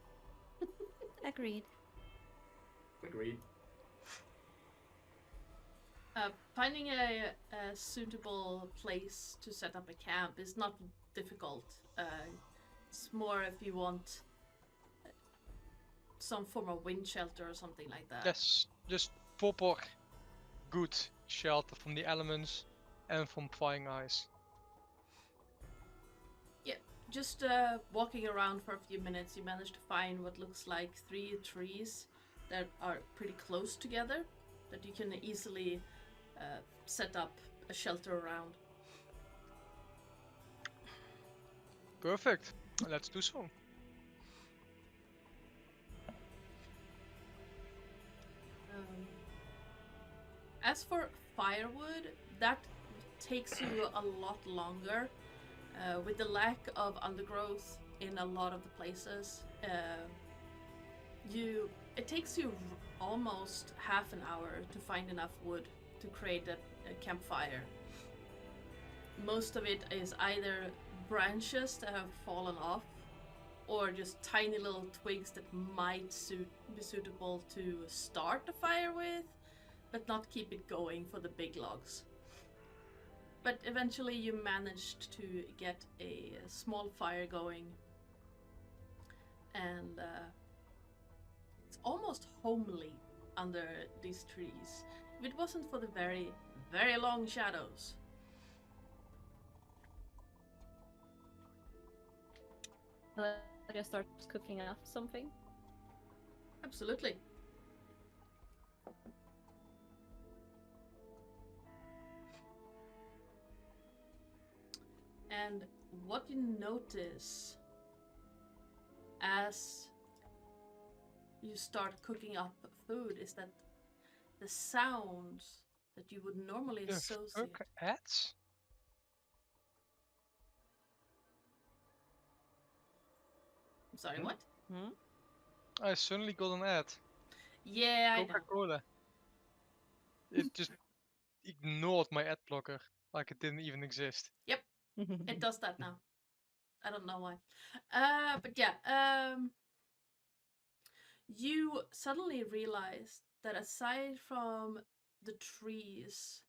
S1: Agreed.
S4: Agreed.
S3: Finding a suitable place to set up a camp is not difficult. It's more if you want some form of wind shelter or something like that.
S2: Yes, just proper good shelter from the elements and from prying eyes.
S3: Just walking around for a few minutes, you manage to find what looks like 3 trees that are pretty close together that you can easily set up a shelter around.
S2: Perfect. Let's do so.
S3: As for firewood, that takes you a lot longer. With the lack of undergrowth in a lot of the places, It takes you almost half an hour to find enough wood to create a campfire. Most of it is either branches that have fallen off, or just tiny little twigs that might be suitable to start the fire with, but not keep it going for the big logs. But eventually you managed to get a small fire going, and it's almost homely under these trees. If it wasn't for the very, very long shadows.
S1: I just start cooking up something.
S3: Absolutely. And what you notice as you start cooking up food is that the sounds that you would normally
S2: The
S3: associate.
S2: fuck ads?
S3: I'm sorry, what?
S1: Hmm?
S2: I suddenly got an ad.
S3: Yeah, I know.
S2: Coca-Cola. It just ignored my ad blocker, like it didn't even exist.
S3: It does that now. I don't know why. But yeah, you suddenly realize that aside from the trees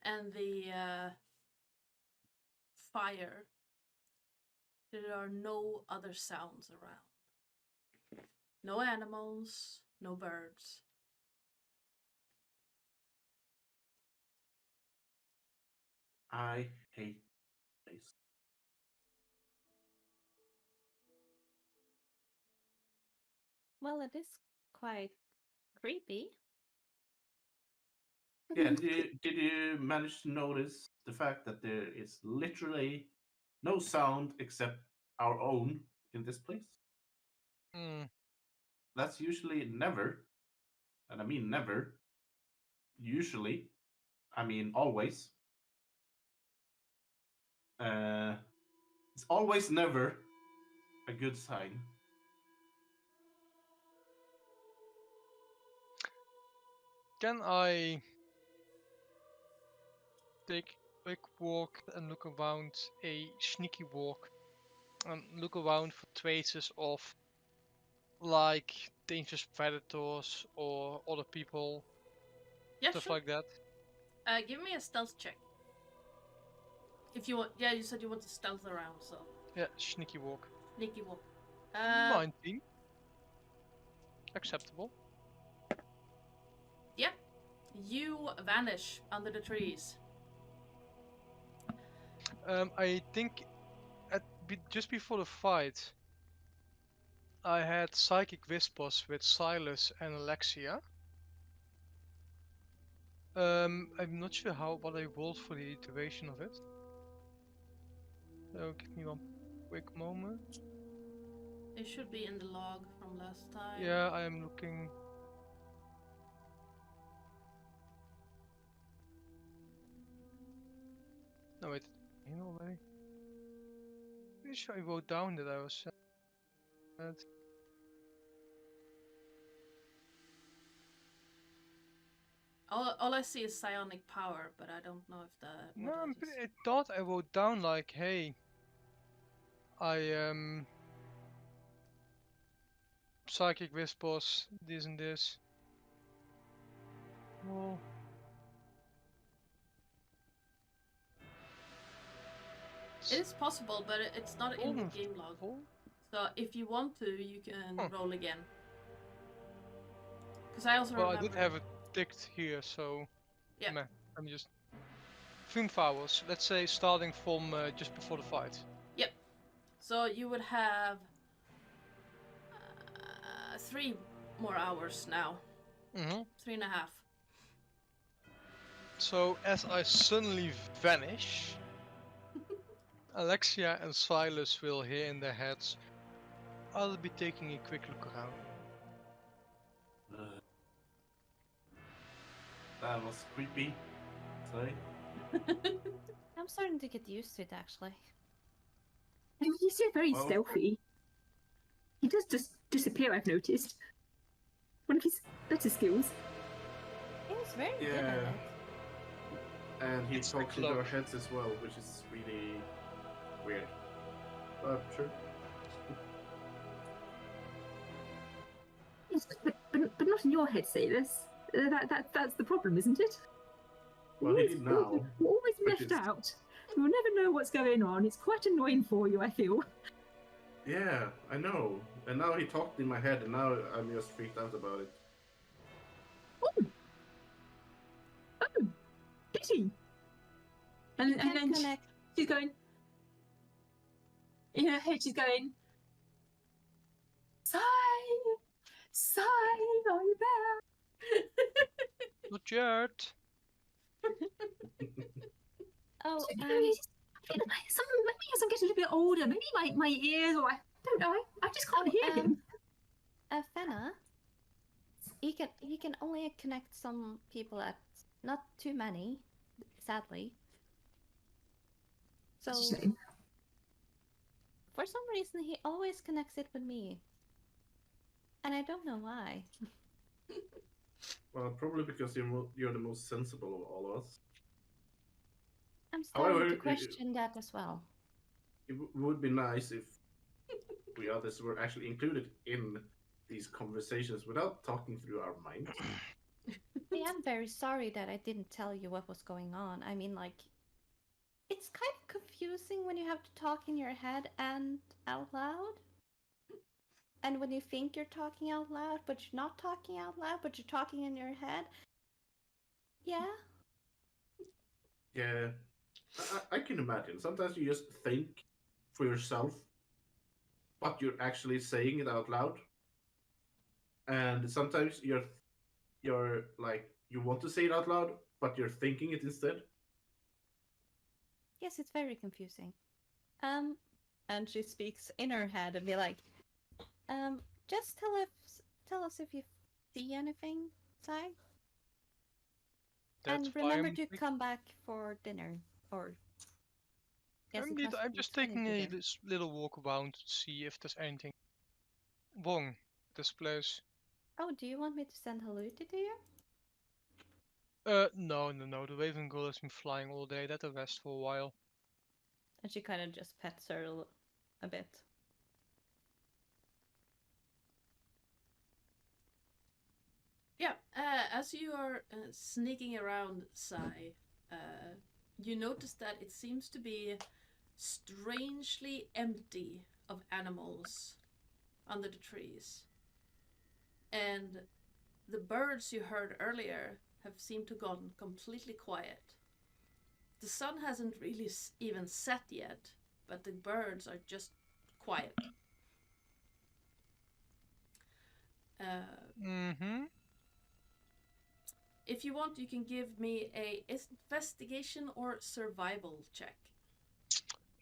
S3: and the fire, there are no other sounds around. No animals, no birds.
S4: I hate this.
S1: Well, it is quite creepy.
S4: Yeah, did you manage to notice the fact that there is literally no sound except our own in this place?
S2: Hmm.
S4: That's usually never, and I mean never, usually, I mean always. It's always never a good sign.
S2: Can I take a quick walk and look around, a sneaky walk, and look around for traces of like dangerous predators or other people,
S3: Yeah,
S2: stuff
S3: sure.
S2: like that?
S3: Give me a stealth check. If you want, yeah, you said you want to stealth around, so
S2: Yeah, sneaky walk.
S3: sneaky walk.
S2: 19. Acceptable.
S3: Yeah, you vanish under the trees.
S2: I think just before the fight, I had psychic whispers with Silas and Alexia. I'm not sure what I rolled for the duration of it. So give me one quick moment.
S3: It should be in the log from last time.
S2: Yeah, I am looking. No, wait, in already. Pretty sure I wrote down that I was sad.
S3: All I see is psionic power, but I don't know if
S2: No,
S3: what that is.
S2: I thought I wrote down like, hey, I psychic whispers, this and this. Well,
S3: It is possible, but it's not in the
S2: almost
S3: game log.
S2: full.
S3: So if you want to, you can
S2: Huh.
S3: roll again. Because I also
S2: Well,
S3: remember.
S2: I did have it ticked here, so
S3: Yeah.
S2: meh, I'm just Fune Flowers. Let's say starting from just before the fight.
S3: Yep. So you would have 3 more hours now.
S2: Mm-hmm.
S3: 3.5.
S2: So as I suddenly vanish, Alexia and Silas will hear in their heads, I'll be taking a quick look around.
S4: That was creepy. Sorry.
S1: I'm starting to get used to it, actually.
S5: He's just very
S4: Well-
S5: stealthy. He does just disappear, I've noticed. One of his better skills.
S1: He was very good at
S4: Yeah.
S1: it.
S4: And he
S2: It's the
S4: talks into our
S2: cloak.
S4: heads as well, which is really weird. But sure.
S5: Yes, but not in your head, Sailors. That's the problem, isn't it?
S4: Well, he did now.
S5: We're always
S4: which
S5: left
S4: is-
S5: out. We'll never know what's going on. It's quite annoying for you, I feel.
S4: Yeah, I know. And now he talked in my head, and now I'm just freaked out about it.
S5: Oh, did he? And
S1: You can't
S5: then
S1: connect.
S5: she's going. In her head, she's going. Sigh, are you there?
S2: Not yet.
S1: Oh,
S5: Maybe as I'm getting a little bit older, maybe my ears, or I don't know. I just can't hear him.
S1: Fenna, he can only connect some people at not too many, sadly. So
S5: It's a shame.
S1: for some reason he always connects it with me. And I don't know why.
S4: Well, probably because you're the most sensible of all of us.
S1: I'm starting
S4: However,
S1: to question that as well.
S4: It would be nice if we others were actually included in these conversations without talking through our minds.
S1: I am very sorry that I didn't tell you what was going on. I mean, like, it's kind of confusing when you have to talk in your head and out loud. And when you think you're talking out loud, but you're not talking out loud, but you're talking in your head. Yeah?
S4: Yeah, I can imagine. Sometimes you just think for yourself, but you're actually saying it out loud. And sometimes you're like you want to say it out loud, but you're thinking it instead.
S1: Yes, it's very confusing. And she speaks in her head and be like, just tell us if you see anything, Sai.
S2: That's
S1: And
S2: why
S1: remember
S2: I'm
S1: to come back for dinner. Or yes, it must
S2: I'm
S1: be
S2: just
S1: 20
S2: taking
S1: to
S2: a
S1: dinner.
S2: little walk around to see if there's anything wrong with this place.
S1: Oh, do you want me to send Haluti to you?
S2: No. The Raven Girl has been flying all day. Let her rest for a while.
S1: And she kind of just pets her a bit.
S3: Yeah, as you are sneaking around Sai, you notice that it seems to be strangely empty of animals under the trees. And the birds you heard earlier have seemed to gone completely quiet. The sun hasn't really even set yet, but the birds are just quiet.
S2: Mm-hmm.
S3: If you want, you can give me a investigation or survival check.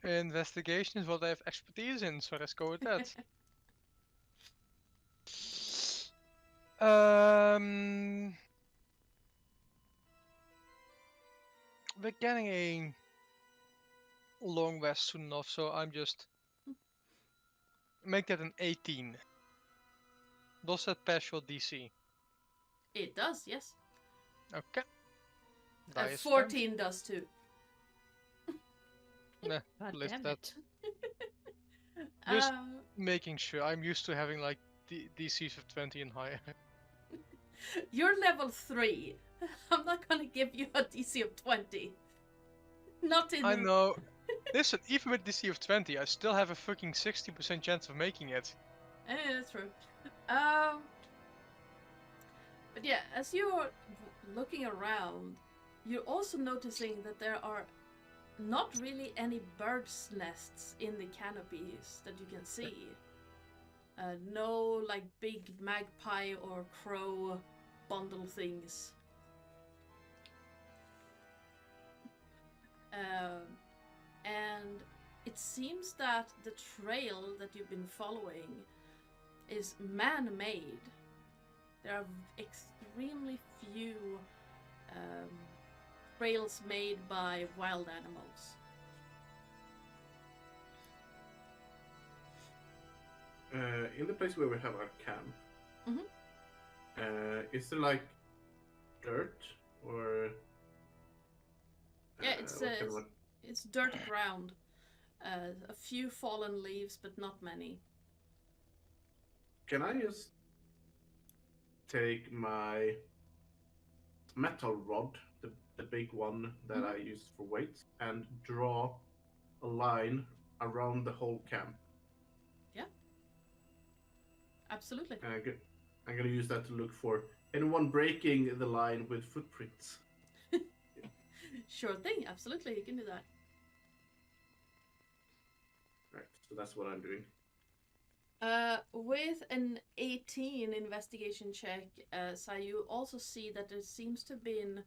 S2: Investigation is what I have expertise in, so let's go with that. We're getting a long rest soon enough, so I'm just make that an 18. Does that pass your DC?
S3: It does, yes.
S2: Okay. Die is
S3: 14 does too.
S2: Nah,
S1: God
S2: list
S1: damn
S2: that.
S1: it.
S2: Just
S3: Um,
S2: making sure. I'm used to having like DCs of 20 and higher.
S3: you're level 3. I'm not gonna give you a DC of 20. Not in
S2: I know. Listen, even with DC of 20, I still have a fucking 60% chance of making it.
S3: That's true. But yeah, as you're looking around, you're also noticing that there are not really any birds' nests in the canopies that you can see. No like big magpie or crow bundle things. And it seems that the trail that you've been following is man-made. There are extremely few trails made by wild animals.
S4: in the place where we have our camp,
S3: Mhm.
S4: is there like dirt or?
S3: Yeah,
S4: what kind of
S3: it's dirt ground. A few fallen leaves, but not many.
S4: Can I just take my metal rod, the big one that I use for weights, and draw a line around the whole camp?
S3: Yeah, absolutely.
S4: And I'm gonna use that to look for anyone breaking the line with footprints.
S3: Sure thing, absolutely, you can do that.
S4: Right, so that's what I'm doing.
S3: With an 18 investigation check, so you also see that there seems to have been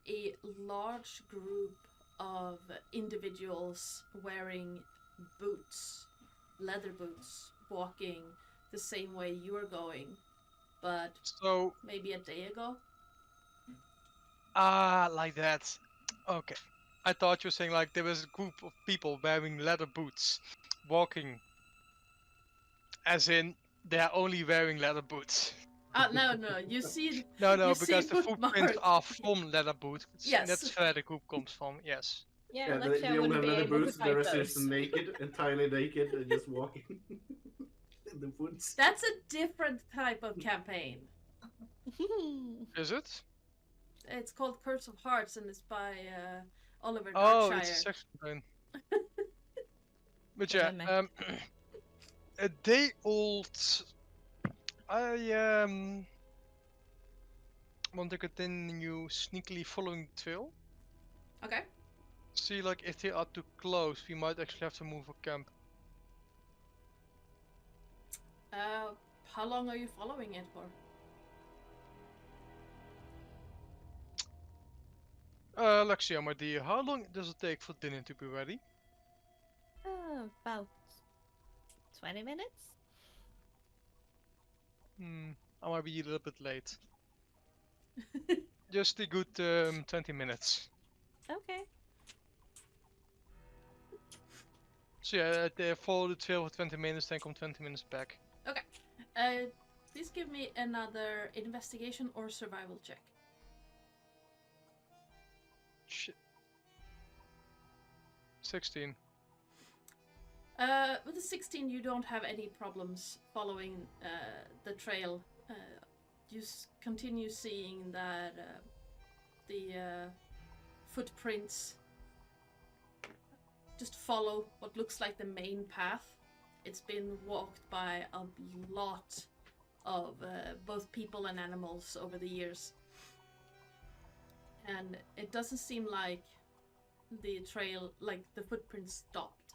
S3: a large group of individuals wearing boots, leather boots, walking the same way you are going, but
S2: So,
S3: maybe a day ago.
S2: like that. Okay. I thought you were saying like there was a group of people wearing leather boots, walking. As in, they're only wearing leather boots.
S3: No, you see,
S2: No,
S3: you see
S2: because the footprints
S3: footmarks.
S2: are from leather boots.
S3: Yes.
S2: That's where the group comes from, yes.
S5: Yeah,
S4: Yeah,
S5: Lexia
S4: they only
S5: wouldn't
S4: have
S5: be
S4: leather
S5: able to
S4: boots. The
S5: fight
S4: rest is
S5: those.
S4: naked, entirely naked, and just walking in the woods.
S3: That's a different type of campaign.
S2: Is it?
S3: It's called Curse of Hearts, and it's by Oliver
S2: Oh,
S3: Darkshire.
S2: it's a sex campaign. But
S1: The
S2: yeah,
S1: mimic.
S2: a day old. I want to continue sneakily following the trail.
S3: Okay.
S2: See, like if they are too close, we might actually have to move a camp.
S3: How long are you following it for?
S2: Lexia, my dear, how long does it take for dinner to be ready?
S1: About 20 minutes?
S2: I might be a little bit late. Just a good 20 minutes.
S1: Okay.
S2: So yeah, they follow the trail for 20 minutes, then come 20 minutes back.
S3: Okay. Please give me another investigation or survival check.
S2: Shit. 16.
S3: With the 16, you don't have any problems following the trail. You continue seeing that the footprints just follow what looks like the main path. It's been walked by a lot of both people and animals over the years. And it doesn't seem like the trail, like the footprints stopped.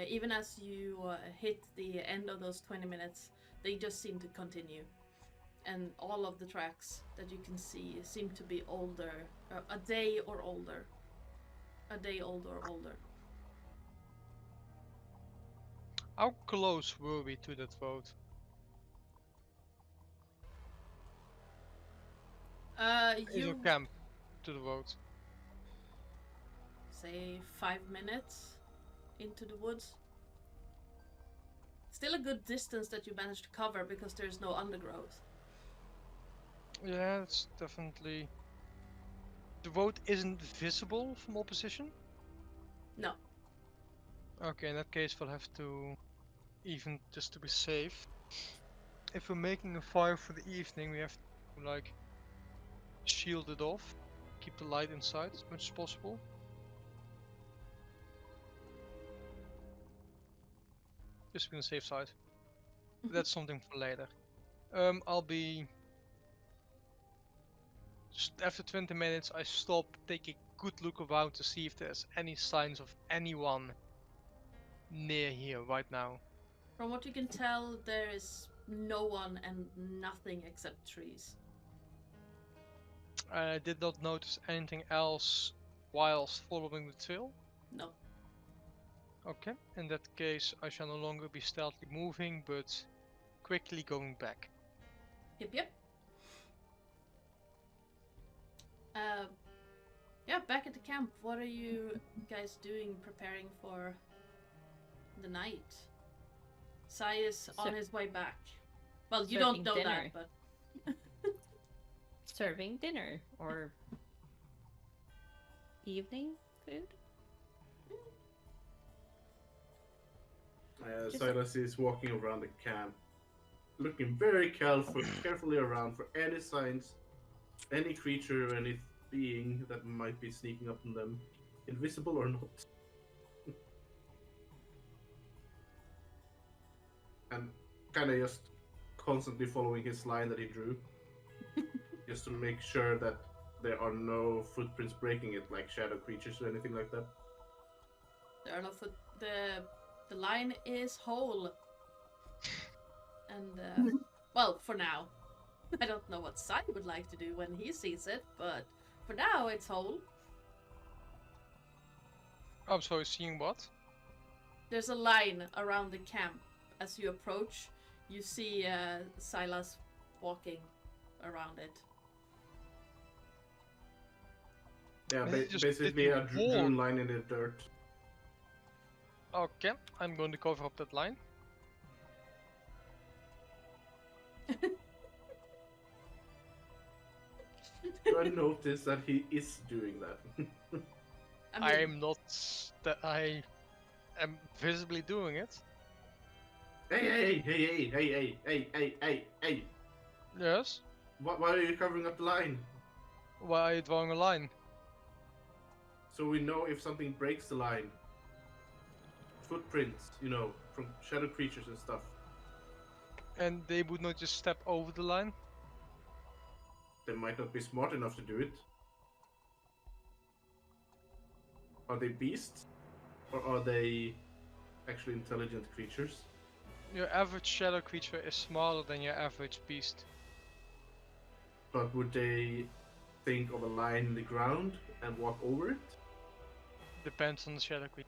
S3: Even as you hit the end of those 20 minutes, they just seem to continue. And all of the tracks that you can see seem to be older, a day or older. A day old or older.
S2: How close were we to that road? Is your
S3: You
S2: camp to the road?
S3: say 5 minutes into the woods. Still a good distance that you managed to cover because there's no undergrowth.
S2: Yeah, it's definitely... The road isn't visible from all position?
S3: No.
S2: Okay, in that case we'll have to, even just to be safe, if we're making a fire for the evening, we have to like shield it off, keep the light inside as much as possible. Just to be on the safe side. But that's something for later. I'll be... Just after 20 minutes I stop, take a good look around to see if there's any signs of anyone near here right now.
S3: From what you can tell, there is no one and nothing except trees.
S2: I did not notice anything else whilst following the trail.
S3: No.
S2: Okay, in that case I shall no longer be stealthily moving, but quickly going back.
S3: Yep. Yeah, back at the camp, what are you guys doing preparing for the night? Sai is on
S1: So-
S3: his way back. Well, you don't
S1: Serving
S3: know
S1: dinner.
S3: that, but
S1: Serving dinner or evening food. Just-
S4: Silas is walking around the camp, looking very carefully around for any signs, any creature or any being that might be sneaking up on them, invisible or not. And kind of just constantly following his line that he drew, just to make sure that there are no footprints breaking it, like shadow creatures or anything like that.
S3: there are no foot. The line is whole. And well, for now. I don't know what Sai would like to do when he sees it, but for now it's whole.
S2: I'm sorry, seeing what?
S3: There's a line around the camp. As you approach, you see Silas walking around it.
S4: Yeah,
S2: Is it just
S4: basically a
S2: little
S4: drew
S2: wall?
S4: line in the dirt.
S2: Okay, I'm going to cover up that line.
S4: I noticed that he is doing that.
S3: I mean,
S2: I'm not. I am visibly doing it.
S4: Hey!
S2: Yes.
S4: Why are you covering up the line?
S2: Why are you drawing a line?
S4: So we know if something breaks the line. Footprints, from shadow creatures and stuff.
S2: And they would not just step over the line?
S4: They might not be smart enough to do it. Are they beasts? Or are they actually intelligent creatures?
S2: Your average shadow creature is smaller than your average beast.
S4: But would they think of a line in the ground and walk over it?
S2: Depends on the shadow creature.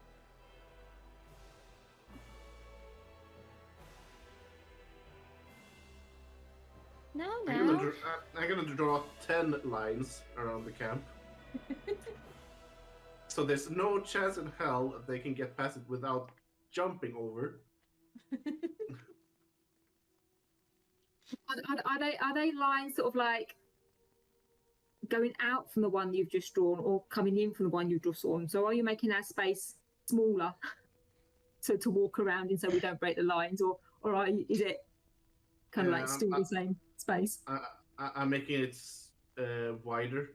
S1: No,
S4: I'm
S1: no.
S4: gonna draw 10 lines around the camp. So there's no chance in hell that they can get past it without jumping over.
S5: Are they lines sort of like going out from the one you've just drawn or coming in from the one you've just drawn? So are you making our space smaller so to walk around in so we don't break the lines, or is it kind of like still the same space?
S4: I'm making it wider.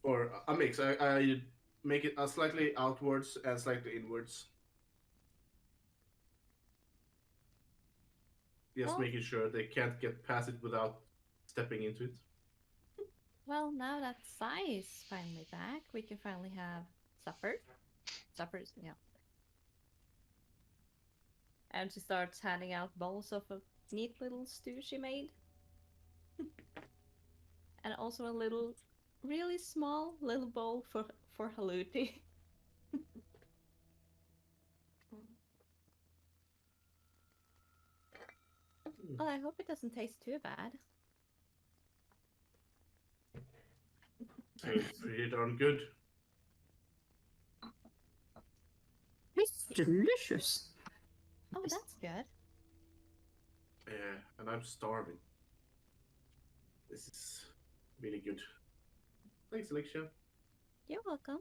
S4: Or a mix. I make it slightly outwards and slightly inwards. Just
S1: Well-
S4: making sure they can't get past it without stepping into it.
S1: Well, now that Sai is finally back, we can finally have supper. Suppers, yeah. And she starts handing out bowls of a neat little stew she made. And also a little, really small little bowl for Haluti. Well, I hope it doesn't taste too bad.
S4: It's pretty darn good.
S5: It's delicious.
S1: Oh, that's good.
S4: Yeah, and I'm starving. This is really good. Thanks, Alexia.
S1: You're welcome.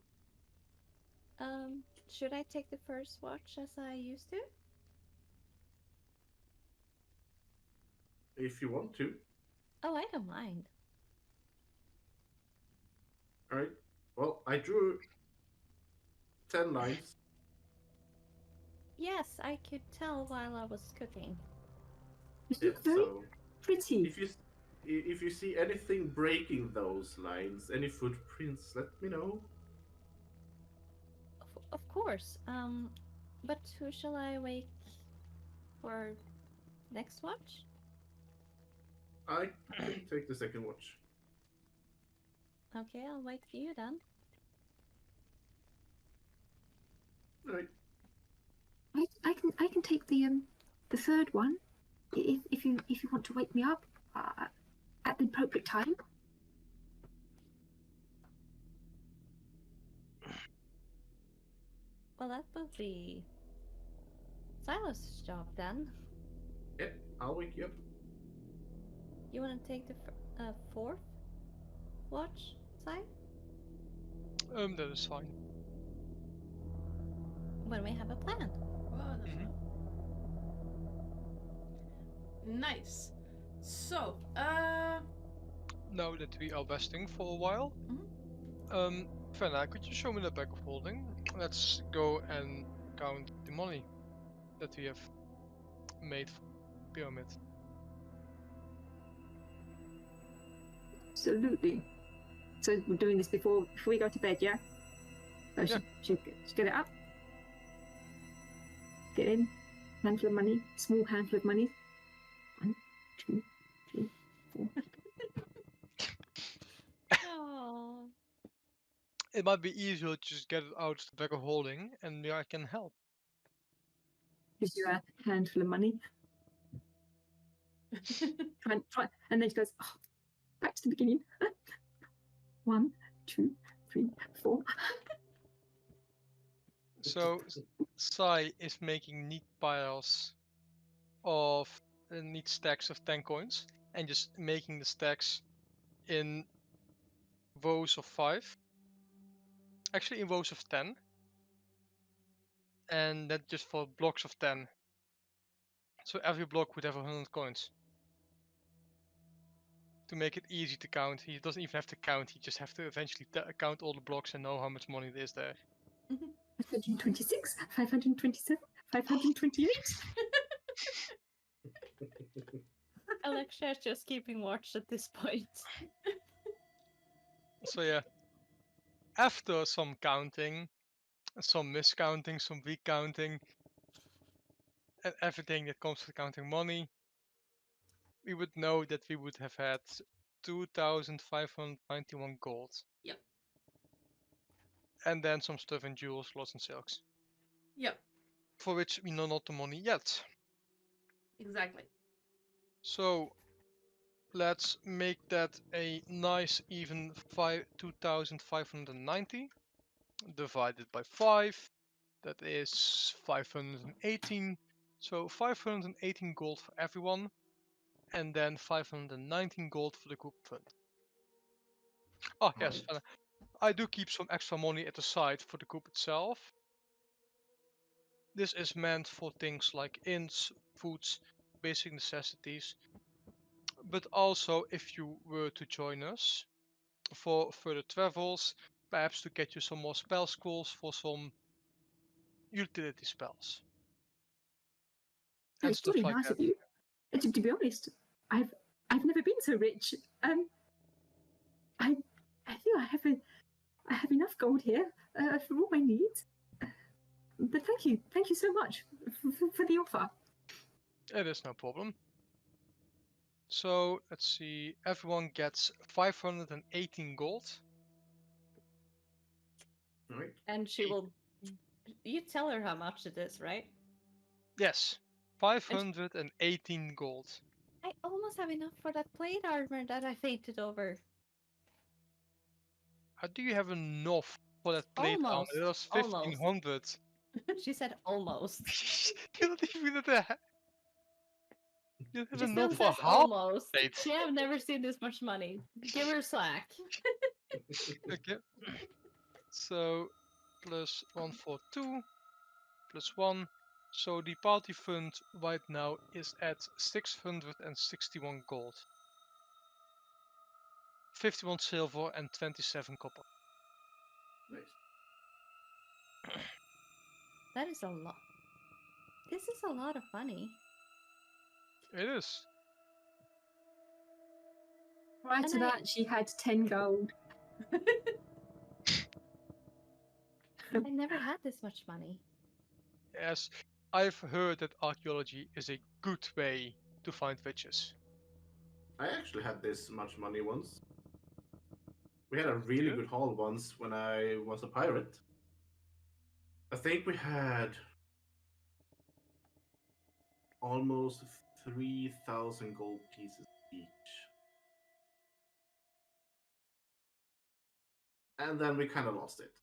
S1: Should I take the first watch as I used to?
S4: If you want to.
S1: Oh, I don't mind.
S4: Alright. Well, I drew 10 lines.
S1: Yes, I could tell while I was cooking.
S5: You
S4: Yeah,
S5: look very
S4: so
S5: pretty.
S4: if you see anything breaking those lines, any footprints, let me know.
S1: Of course. But who shall I wake for next watch?
S4: I can take the second watch.
S1: Okay, I'll wait for you then.
S4: Alright.
S5: I can take the third one if you want to wake me up at the appropriate time.
S1: Well, that will be Silas' job then.
S4: Yep, I'll wake you up.
S1: You want to take the fourth watch, Si?
S2: That is fine.
S1: When we have a plan.
S3: Wonderful. Nice. So,
S2: Now that we are resting for a while, Fenna, could you show me the bag of holding? Let's go and count the money that we have made for pyramid.
S5: Absolutely. So we're doing this before we go to bed, yeah? So
S2: Yeah.
S5: Should get it up. Get in. Handful of money. Small handful of money. 1, 2, 3, 4.
S1: Oh.
S2: It might be easier to just get it out of the bag of holding, and I can help.
S5: Gives you a handful of money. Try, and then she goes, oh, back to the beginning. 1, 2, 3, 4.
S2: So Sai is making neat piles of neat stacks of 10 coins, and just making the stacks in rows of 5. Actually, in rows of 10. And that just for blocks of 10. So every block would have 100 coins. To make it easy to count, he doesn't even have to count, he just have to eventually count all the blocks and know how much money there is there.
S5: 526, 527, 528.
S1: Alexia's just keeping watch at this point.
S2: So yeah, after some counting, some miscounting, some recounting, and everything that comes with counting money, we would know that we would have had 2,591 gold.
S3: Yep.
S2: And then some stuff in jewels, cloths and silks.
S3: Yep.
S2: For which we know not the money yet.
S3: Exactly.
S2: So let's make that a nice even 2,590 divided by 5. That is 518. So 518 gold for everyone, and then 519 gold for the group fund. Oh yes, I do keep some extra money at the side for the group itself. This is meant for things like inns, foods, basic necessities, but also if you were to join us for further travels, perhaps to get you some more spell scrolls for some utility spells. And
S5: It's
S2: stuff
S5: really
S2: like
S5: nice
S2: that.
S5: of you. To be honest, I've never been so rich. I feel I have enough gold here for all my needs. But thank you so much for the offer.
S2: It is no problem. So let's see, everyone gets 518 gold.
S4: Right.
S1: And she will. You tell her how much it is, right?
S2: Yes, 518 gold.
S1: I almost have enough for that plate armor that I fainted over.
S2: How do you have enough for that plate armor?
S1: Almost.
S2: It was
S1: Almost.
S2: 1500.
S1: She said almost.
S2: You don't even have that. You have
S1: She
S2: enough
S1: still
S2: for
S1: says
S2: half
S1: almost.
S2: plate.
S1: She have never seen this much money. Give her slack.
S2: Okay. So plus 142 plus 1. So the party fund right now is at 661 gold. 51 silver and 27 copper.
S4: Nice.
S1: That is a lot. This is a lot of money.
S2: It is.
S5: Prior to that, she had 10 gold.
S1: I never had this much money.
S2: Yes, I've heard that archaeology is a good way to find witches.
S4: I actually had this much money once. We had a really good haul once when I was a pirate. I think we had almost 3,000 gold pieces each. And then we kind of lost it.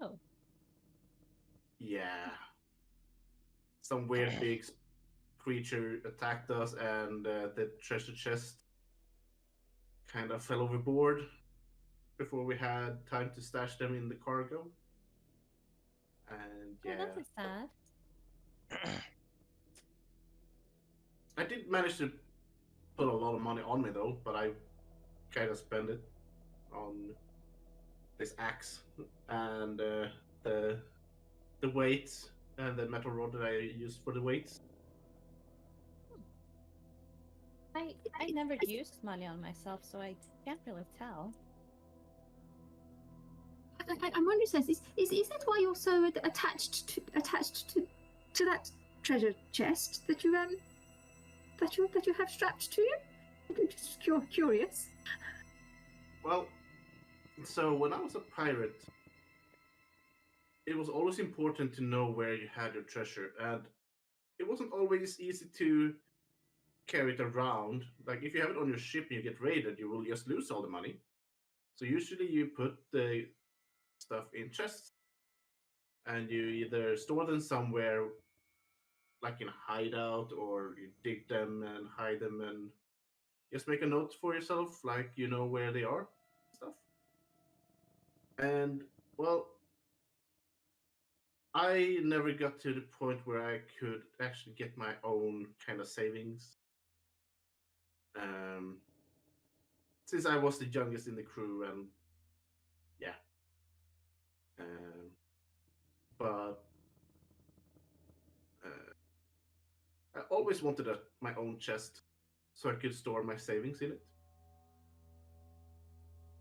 S1: Oh.
S4: Yeah. some weird big creature attacked us, and the treasure chest kind of fell overboard before we had time to stash them in the cargo. And
S1: Oh,
S4: yeah,
S1: that is sad.
S4: I did manage to put a lot of money on me though, but I kind of spent it on this axe and the weights and the metal rod that I used for the weights.
S1: I never used money on myself, so I can't really tell.
S5: I'm wondering, Cess, is that why you're so attached to that treasure chest that you have strapped to you? I'm just curious.
S4: Well, so when I was a pirate, it was always important to know where you had your treasure, and it wasn't always easy to carry it around. Like if you have it on your ship and you get raided, you will just lose all the money. So usually you put the stuff in chests, and you either store them somewhere, like in a hideout, or you dig them and hide them, and just make a note for yourself, like you know where they are, stuff. And well, I never got to the point where I could actually get my own kind of savings. Um, since I was the youngest in the crew, and yeah, um, but I always wanted my own chest so I could store my savings in it.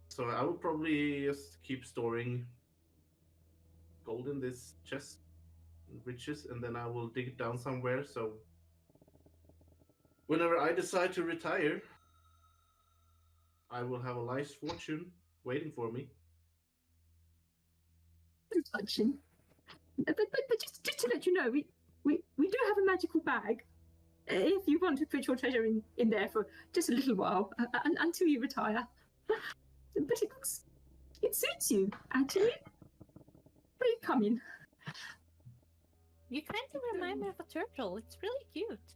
S4: So I will probably just keep storing gold in this chest, riches, and then I will dig it down somewhere. So whenever I decide to retire, I will have a nice fortune waiting for me.
S5: Touching. But just to let you know, we do have a magical bag. If you want to put your treasure in there for just a little while until you retire. But it suits you, actually. Where you coming?
S1: You kind of remind me of a turtle. It's really cute.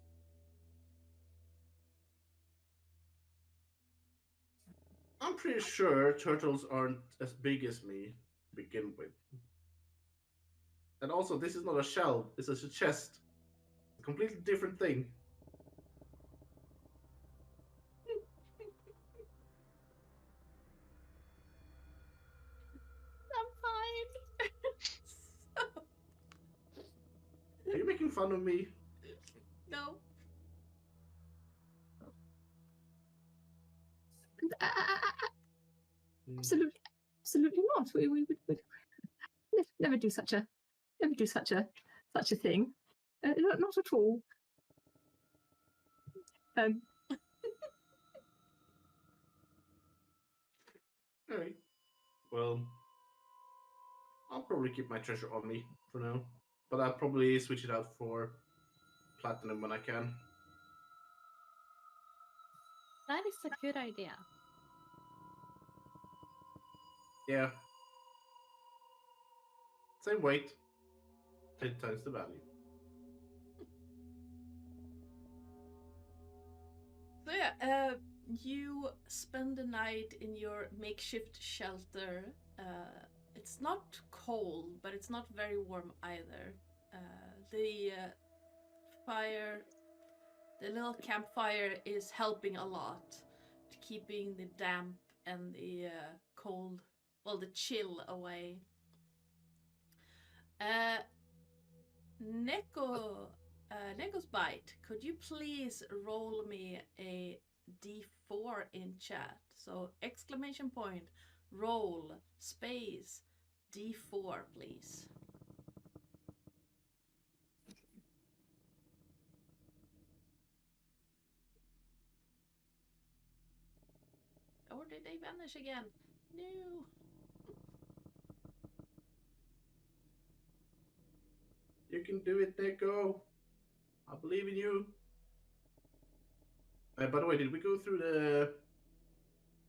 S4: I'm pretty sure turtles aren't as big as me to begin with. And also, this is not a shell, it's a chest. A completely different thing.
S3: I'm fine.
S4: Are you making fun of me?
S3: No.
S5: Absolutely not. We would never do such a thing. Not at all.
S4: Alright. Well, I'll probably keep my treasure on me for now. But I'll probably switch it out for platinum when I can.
S1: That is a good idea.
S4: Yeah. Same weight. 10 times the value.
S3: So yeah, you spend the night in your makeshift shelter. It's not cold, but it's not very warm either. The fire, the little campfire, is helping a lot to keeping the damp and the cold, well, the chill away. Neko's Bite, could you please roll me a d4 in chat? So exclamation point, roll, space, d4, please. Or did they vanish again? No.
S4: You can do it, Neko. I believe in you. By the way, did we go through the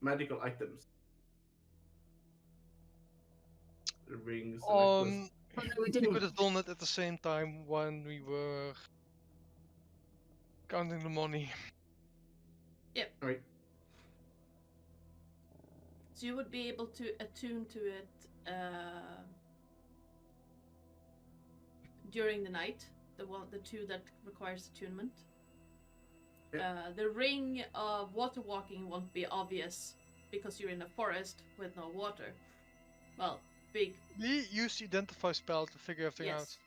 S4: magical items? The rings and necklace.
S5: Oh, no, we
S2: We
S5: didn't.
S2: could have done it at the same time when we were counting the money.
S4: Right.
S3: So you would be able to attune to it during the night. The two that requires attunement. The ring of water walking won't be obvious because you're in a forest with no water. Well, big.
S2: We used the identify spell to figure everything out.
S3: Yes.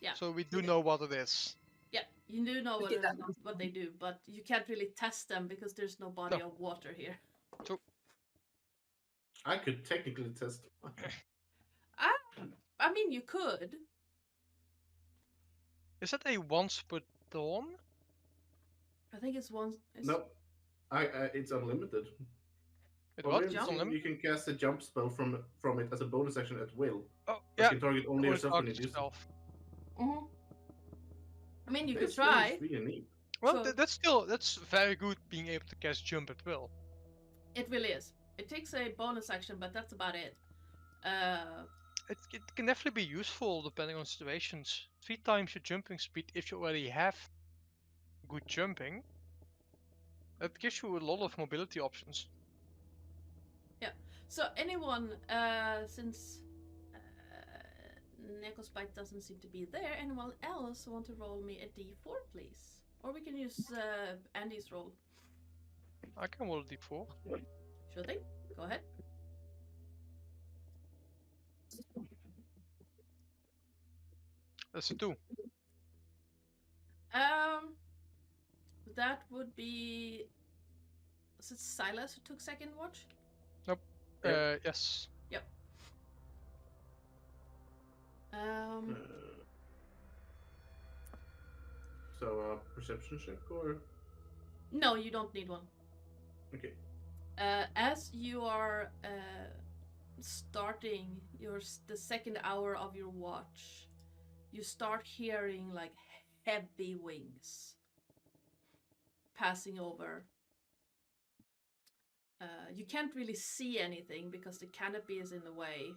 S3: Yeah.
S2: So we do know what it is.
S3: Yeah, you do know
S5: We did that last
S3: what they do, but you can't really test them because there's no body of water here.
S4: I could technically test.
S3: I mean, you could.
S2: Is that a once per dawn?
S3: I think it's one.
S4: No, it's unlimited.
S2: It
S4: Only
S2: what? It's
S3: Jump?
S2: on
S4: you can cast a jump spell from it as a bonus action at will.
S2: Oh,
S4: You
S2: yeah.
S4: can target only
S2: Only
S4: yourself when you
S2: target
S4: do so.
S2: yourself.
S3: Mm-hmm. I mean, you could
S4: This game
S3: try.
S4: is really neat.
S2: Well,
S3: So-
S2: that's very good being able to cast jump at will.
S3: It really is. It takes a bonus action, but that's about it.
S2: It can definitely be useful depending on situations. 3 times your jumping speed if you already have good jumping. That gives you a lot of mobility options.
S3: So anyone, since Neko's bite doesn't seem to be there, anyone else want to roll me a d4, please? Or we can use Andy's roll.
S2: I can roll a d4.
S3: Sure thing. Go ahead.
S2: That's a 2.
S3: That would be. Is it Silas who took second watch?
S2: Yes.
S3: Um,
S4: So perception check or
S3: no, you don't need one.
S4: okay.
S3: As you are starting the second hour of your watch, you start hearing like heavy wings passing over. You can't really see anything because the canopy is in the way,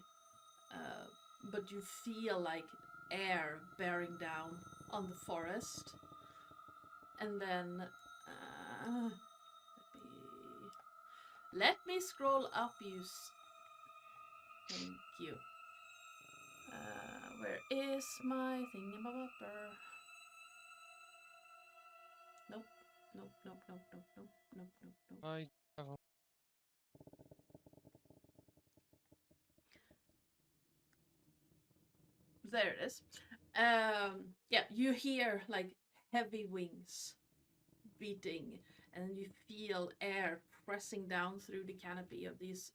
S3: but you feel like air bearing down on the forest. And then let me scroll up, thank you. Where is my thingamabobber? Nope.
S2: I
S3: There it is. Yeah, you hear like heavy wings beating, and you feel air pressing down through the canopy of these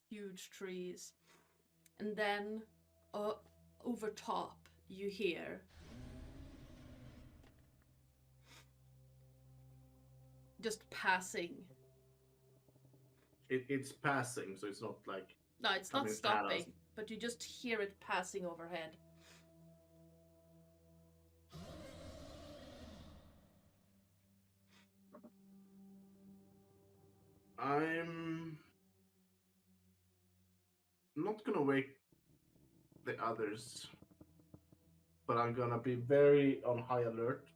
S3: huge trees. And then over top, you hear just passing.
S4: It's passing, so it's not like
S3: No, it's not
S4: coming at us.
S3: stopping, but you just hear it passing overhead.
S4: I'm not gonna wake the others, but I'm gonna be very on high alert.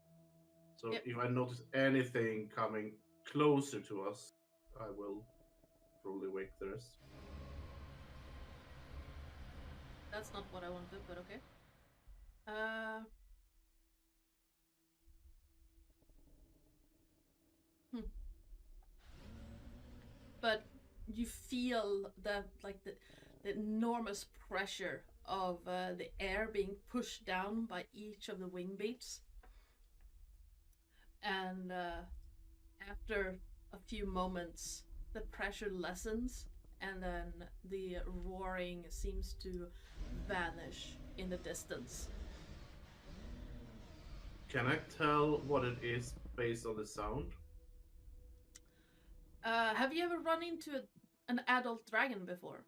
S4: So
S3: Yep.
S4: if I notice anything coming closer to us, I will probably wake the rest.
S3: That's not what I wanted, but okay. But you feel the enormous pressure of the air being pushed down by each of the wing beats. And after a few moments, the pressure lessens, and then the roaring seems to vanish in the distance.
S4: Can I tell what it is based on the sound?
S3: Have you ever run into an adult dragon before?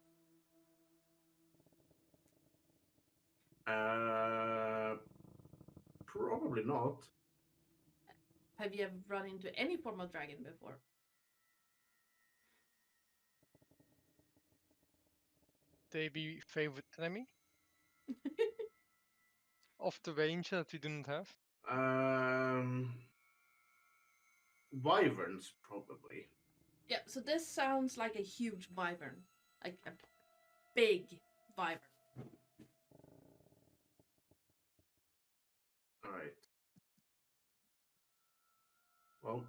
S4: Probably not.
S3: Have you ever run into any form of dragon before?
S2: they be favorite enemy? of the range that we didn't have?
S4: Wyverns probably.
S3: Yeah, so this sounds like a huge wyvern. Like a big wyvern.
S4: All right. Well,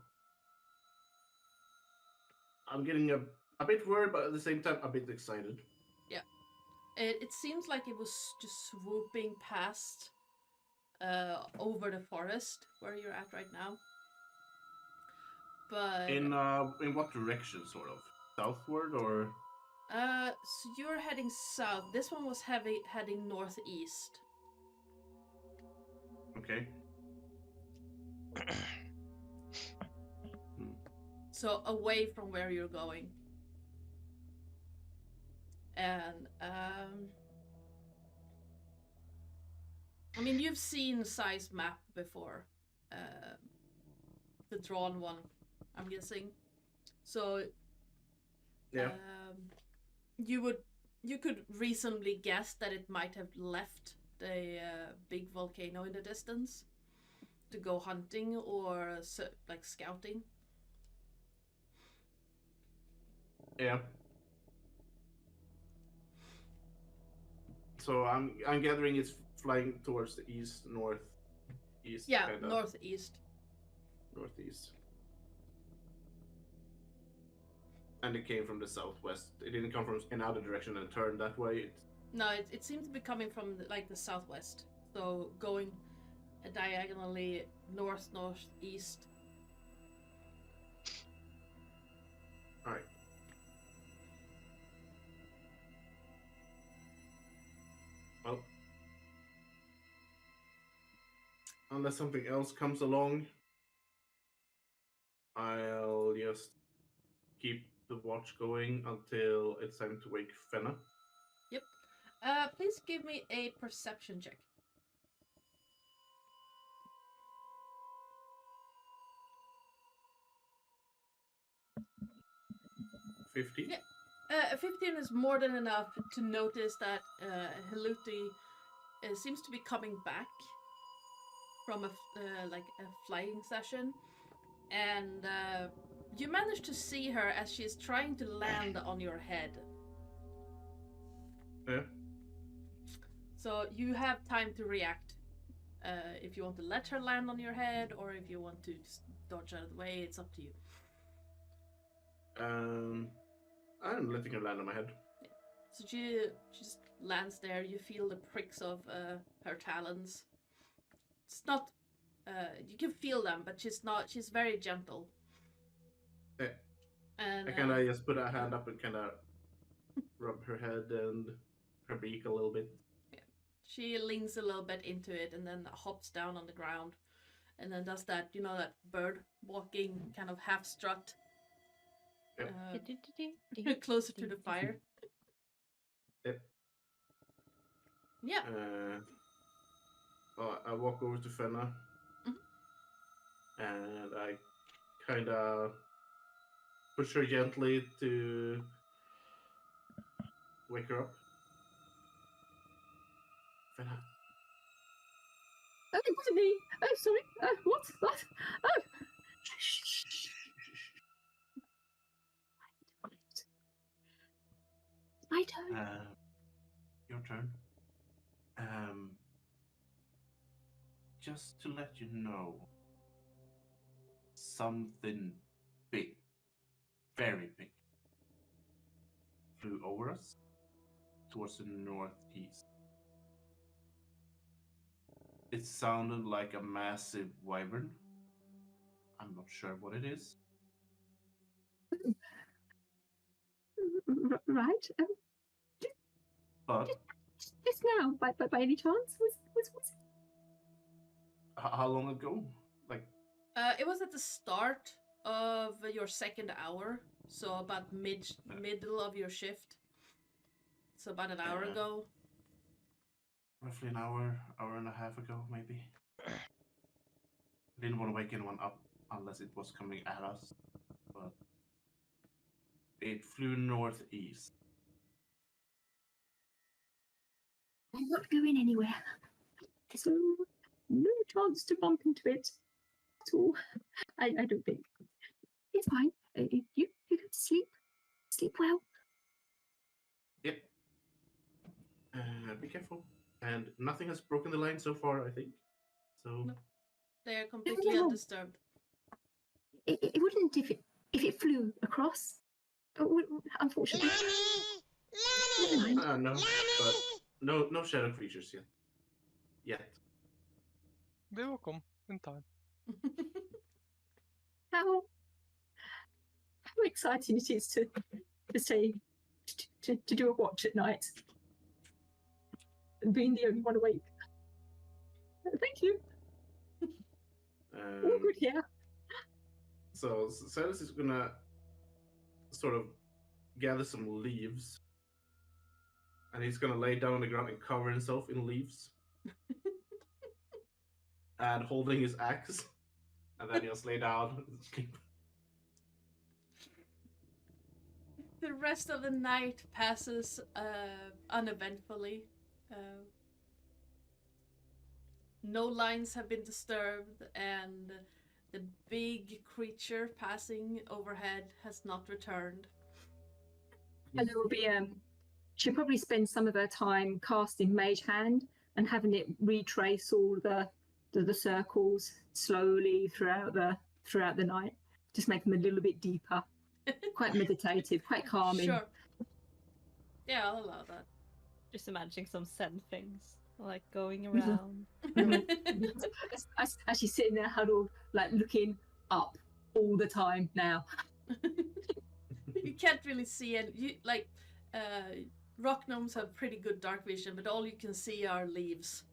S4: I'm getting a bit worried, but at the same time a bit excited.
S3: It seems like it was just swooping past over the forest where you're at right now. But
S4: In what direction, sort of? Southward or?
S3: so you're heading south. This one was heading northeast.
S4: Okay.
S3: So away from where you're going. And I mean, you've seen size map before, the drawn one, I'm guessing. So
S4: Yeah.
S3: you could reasonably guess that it might have left the big volcano in the distance to go hunting or like scouting.
S4: Yeah. So I'm gathering it's flying towards the east, north, east.
S3: Yeah,
S4: kinda.
S3: northeast.
S4: Northeast. And it came from the southwest. It didn't come from another direction and turned that way.
S3: No, it seems to be coming from like the southwest. So going diagonally northeast.
S4: All right. Well, unless something else comes along, I'll just keep the watch going until it's time to wake Fenna.
S3: Yep. Please give me a perception check.
S4: 50.
S3: Yeah. 15 is more than enough to notice that Heluti seems to be coming back from a flying session, and you manage to see her as she's trying to land on your head.
S4: Yeah.
S3: So you have time to react. If you want to let her land on your head, or if you want to just dodge out of the way, it's up to you.
S4: I'm letting her land on my head.
S3: Yeah. So she just lands there. You feel the pricks of her talons. It's not. You can feel them, but she's not. She's very gentle.
S4: Yeah.
S3: And
S4: I kind of just put a hand up and kind of rub her head and her beak a little bit.
S3: yeah. She leans a little bit into it and then hops down on the ground, and then does that. You know, that bird walking kind of half strut. Closer to the fire.
S4: Yep.
S3: Yeah.
S4: I walk over to Fenna, and I kind of push her gently to wake her up. Fenna.
S5: Oh, it wasn't me. Oh, sorry. What? What? Oh. My turn.
S4: Your turn. Just to let you know, something big, very big, flew over us towards the northeast. It sounded like a massive wyvern. I'm not sure what it is.
S5: Right.
S4: But
S5: Just now, by any chance, was
S4: how long ago? Like,
S3: It was at the start of your second hour, so about middle of your shift. So about an hour ago.
S4: roughly an hour and a half ago, maybe. I didn't want to wake anyone up unless it was coming at us, but it flew northeast.
S5: I'm not going anywhere. So no chance to bump into it at all. I don't think. It's fine. You go to sleep. Sleep well.
S4: Yep. Be careful. And nothing has broken the line so far, I think. So
S3: No. They are completely
S5: No.
S3: undisturbed.
S5: It wouldn't if it flew across. Unfortunately. Never mind.
S4: no, but no shadow creatures yet. Yet.
S2: They will come in time.
S5: How exciting it is to say to do a watch at night. And being the only one awake. Thank you. All good here.
S4: So Silas is gonna sort of gather some leaves, and he's gonna lay down on the ground and cover himself in leaves, and holding his axe, and then he'll lay down and sleep.
S3: The rest of the night passes uneventfully. No lines have been disturbed, and the big creature passing overhead has not returned.
S5: And there will be she'll probably spend some of her time casting Mage Hand and having it retrace all the circles slowly throughout the night. Just make them a little bit deeper. Quite meditative, quite calming.
S3: Sure. Yeah, I'll allow that.
S1: Just imagining some Zen things like going around.
S5: As she's sitting there huddled, like looking up all the time now.
S3: You can't really see it. Rock gnomes have pretty good dark vision, but all you can see are leaves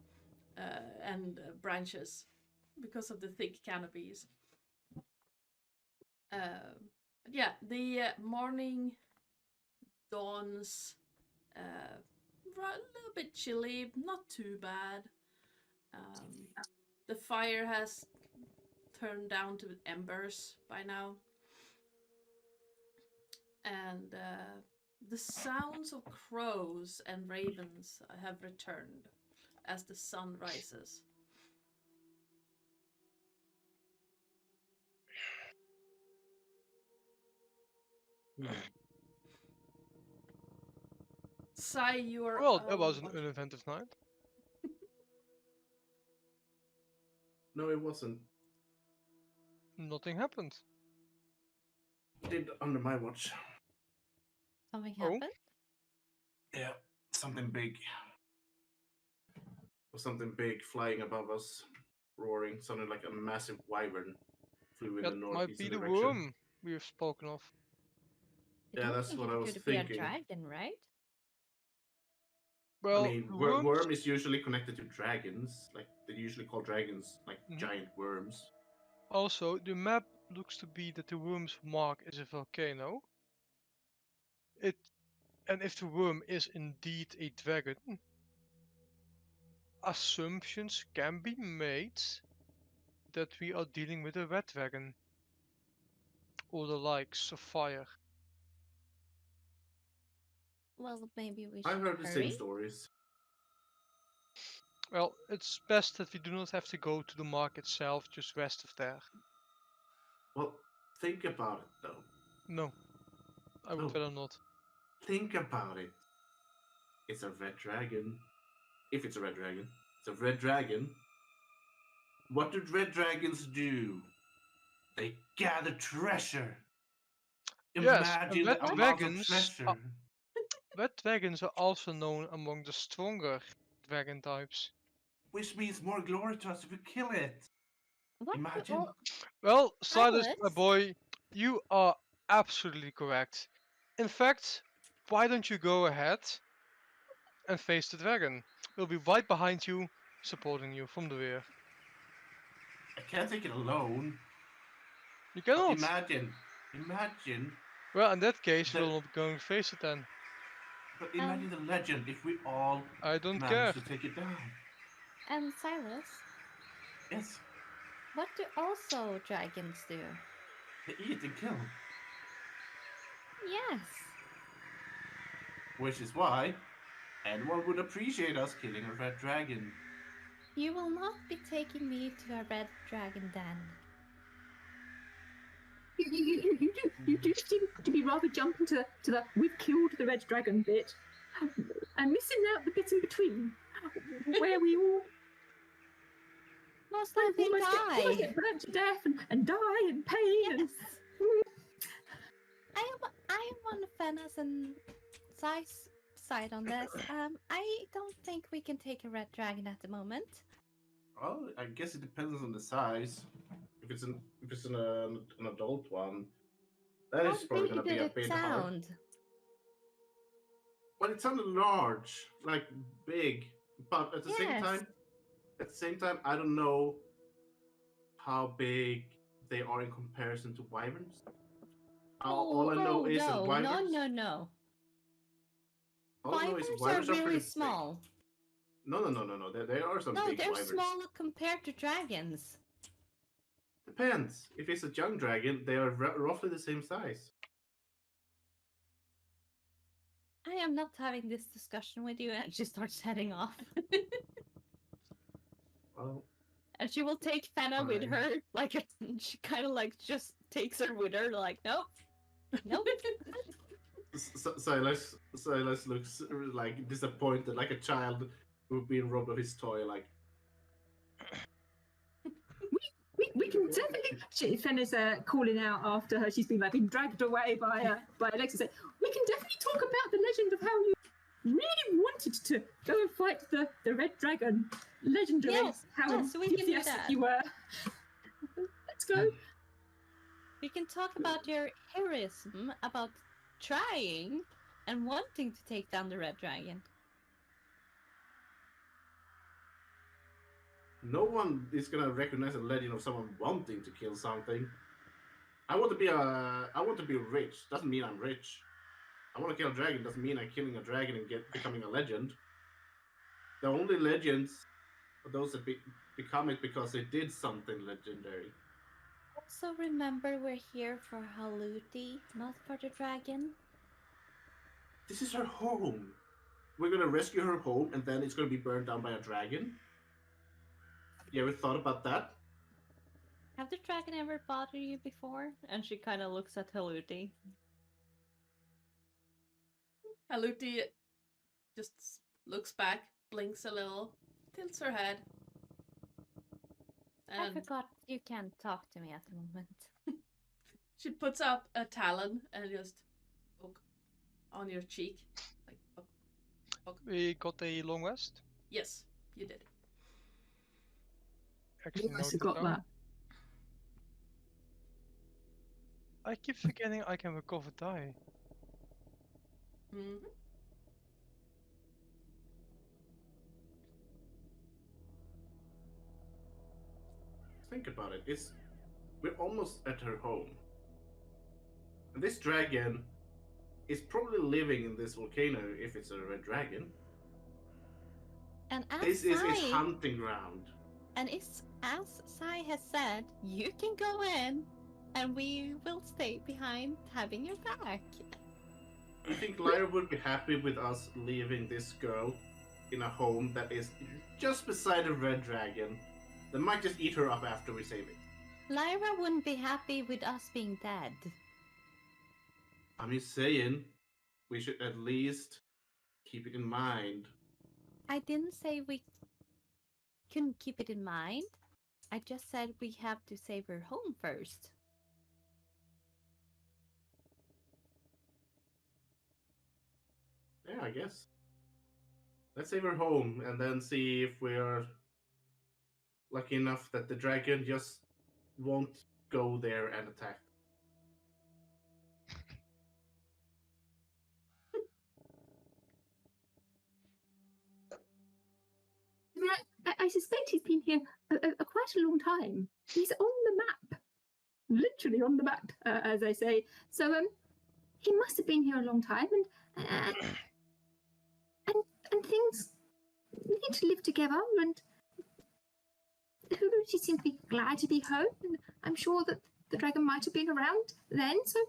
S3: and branches because of the thick canopies. Yeah, the morning dawns a little bit chilly, not too bad. The fire has turned down to embers by now. And the sounds of crows and ravens have returned as the sun rises. Sai, you are.
S2: Well, that was an uneventful night.
S4: No, it wasn't.
S2: Nothing happened.
S4: It did under my watch.
S1: Something
S2: Oh.
S1: happened?
S4: Yeah, something big. Or something big flying above us, roaring, sounding like a massive wyvern flew in
S2: That
S4: the
S2: might
S4: northeast
S2: be the
S4: direction.
S2: worm we have spoken of.
S1: I
S4: Yeah,
S1: don't
S4: that's
S1: think
S4: what
S1: it
S4: I was
S1: could be a
S4: thinking.
S1: dragon, right?
S2: Well,
S4: I mean,
S2: the worms,
S4: worm is usually connected to dragons. Like, they usually call dragons, like,
S2: Mhm.
S4: giant worms.
S2: also, the map looks to be that the worm's mark is a volcano. And if the worm is indeed a dragon, assumptions can be made that we are dealing with a red dragon. Or the likes of fire.
S1: Well, maybe we
S4: I've
S1: should
S4: heard the same
S1: hurry.
S4: stories.
S2: Well, it's best that we do not have to go to the mark itself, just west of there.
S4: Well, think about it, though.
S2: No, I would
S4: No.
S2: rather not.
S4: Think about it. It's a red dragon. If it's a red dragon. It's a red dragon. What do red dragons do? They gather treasure.
S2: Yes, and
S4: Imagine
S2: red
S4: the amount of
S2: dragons
S4: treasure.
S2: red dragons are also known among the stronger dragon types.
S4: Which means more glory to us if we kill it.
S1: What?
S4: Imagine.
S1: Well,
S2: Well, Silas, my
S1: Silas?
S2: boy, you are absolutely correct. In fact, why don't you go ahead and face the dragon? We'll be right behind you, supporting you from the rear.
S4: I can't take it alone.
S2: You
S4: But
S2: cannot.
S4: imagine.
S2: Well, in that case,
S4: The-
S2: we'll not be going to face it then.
S4: But imagine the legend if we all
S2: I don't
S4: manage
S2: care.
S4: to take it down.
S1: And Silas,
S4: Yes,
S1: what do also dragons do?
S4: they eat and kill.
S1: Yes.
S4: Which is why anyone would appreciate us killing a red dragon.
S1: You will not be taking me to a red dragon den.
S5: You do seem to be rather jumping to the we've killed the red dragon bit. I'm missing out the bit in between, where we all
S1: Most likely
S5: almost
S1: die.
S5: get burnt to death and die in pain.
S1: Yes.
S5: And,
S1: I am on Fenna's and Sai's side on this. I don't think we can take a red dragon at the moment.
S4: Well, I guess it depends on the size. If it's an adult one, that
S1: How
S4: is probably
S1: big
S4: gonna be
S1: did
S4: a
S1: it
S4: bit hard.
S1: sound?
S4: Well, it sounded large, like big, but at the
S1: Yes.
S4: same time, I don't know how big they are in comparison to wyverns. All I know is that wyverns.
S1: No.
S4: All I know is
S1: Wyverns are
S4: wyverns are
S1: really
S4: pretty
S1: small.
S4: big. No. There are some
S1: No,
S4: big
S1: they're
S4: wyverns.
S1: small compared to dragons.
S4: Depends. If it's a young dragon, they are roughly the same size.
S1: I am not having this discussion with you, and she starts heading off.
S4: Well,
S1: And she will take Fenna with
S4: Fine.
S1: her, like she kind of like just takes her with her, like nope.
S4: Silas looks like disappointed, like a child who's been robbed of his toy. Like,
S5: we can definitely. Fenna's calling out after her. She's been dragged away by Alexa. Said, we can definitely talk about the legend of how you really wanted to go and fight the red dragon. Legendary.
S1: Yes,
S5: how
S1: yes, we can do
S5: enthusiastic
S1: that.
S5: you were. Let's go.
S1: We can talk about your heroism, about trying and wanting to take down the red dragon.
S4: no one is gonna recognize a legend of someone wanting to kill something. I want to be rich. Doesn't mean I'm rich. I want to kill a dragon. Doesn't mean I'm killing a dragon and becoming a legend. The only legends are those that become it because they did something legendary.
S1: Also remember, we're here for Haluti, not for the dragon.
S4: This is her home. We're gonna rescue her home, and then it's gonna be burned down by a dragon. You ever thought about that?
S1: Have the dragon ever bothered you before? And she kind of looks at Haluti.
S3: Haluti just looks back, blinks a little, tilts her head.
S1: I
S3: And
S1: forgot you can't talk to me at the moment.
S3: she puts out a talon and just poke on your cheek. Like, poke.
S2: We got a long rest.
S3: Yes, you did.
S2: Actually,
S5: I
S2: noted
S5: forgot
S2: down.
S5: that.
S2: I keep forgetting I can recover die.
S3: Mm-hmm.
S4: Think about it. We're almost at her home. And this dragon is probably living in this volcano if it's a red dragon.
S1: And as
S4: This is its
S1: Sai,
S4: hunting ground.
S1: as Sai has said, you can go in, and we will stay behind, having your back.
S4: I think Lyra would be happy with us leaving this girl in a home that is just beside a red dragon that might just eat her up after we save it.
S1: Lyra wouldn't be happy with us being dead.
S4: I'm just saying, we should at least keep it in mind.
S1: I didn't say we couldn't keep it in mind. I just said we have to save her home first.
S4: Yeah, I guess. Let's save her home and then see if we're lucky enough that the dragon just won't go there and attack.
S5: I suspect he's been here quite a long time. He's on the map, literally on the map, as I say. So he must have been here a long time, and things need to live together. And Huluchi seems to be glad to be home, and I'm sure that the dragon might have been around then. So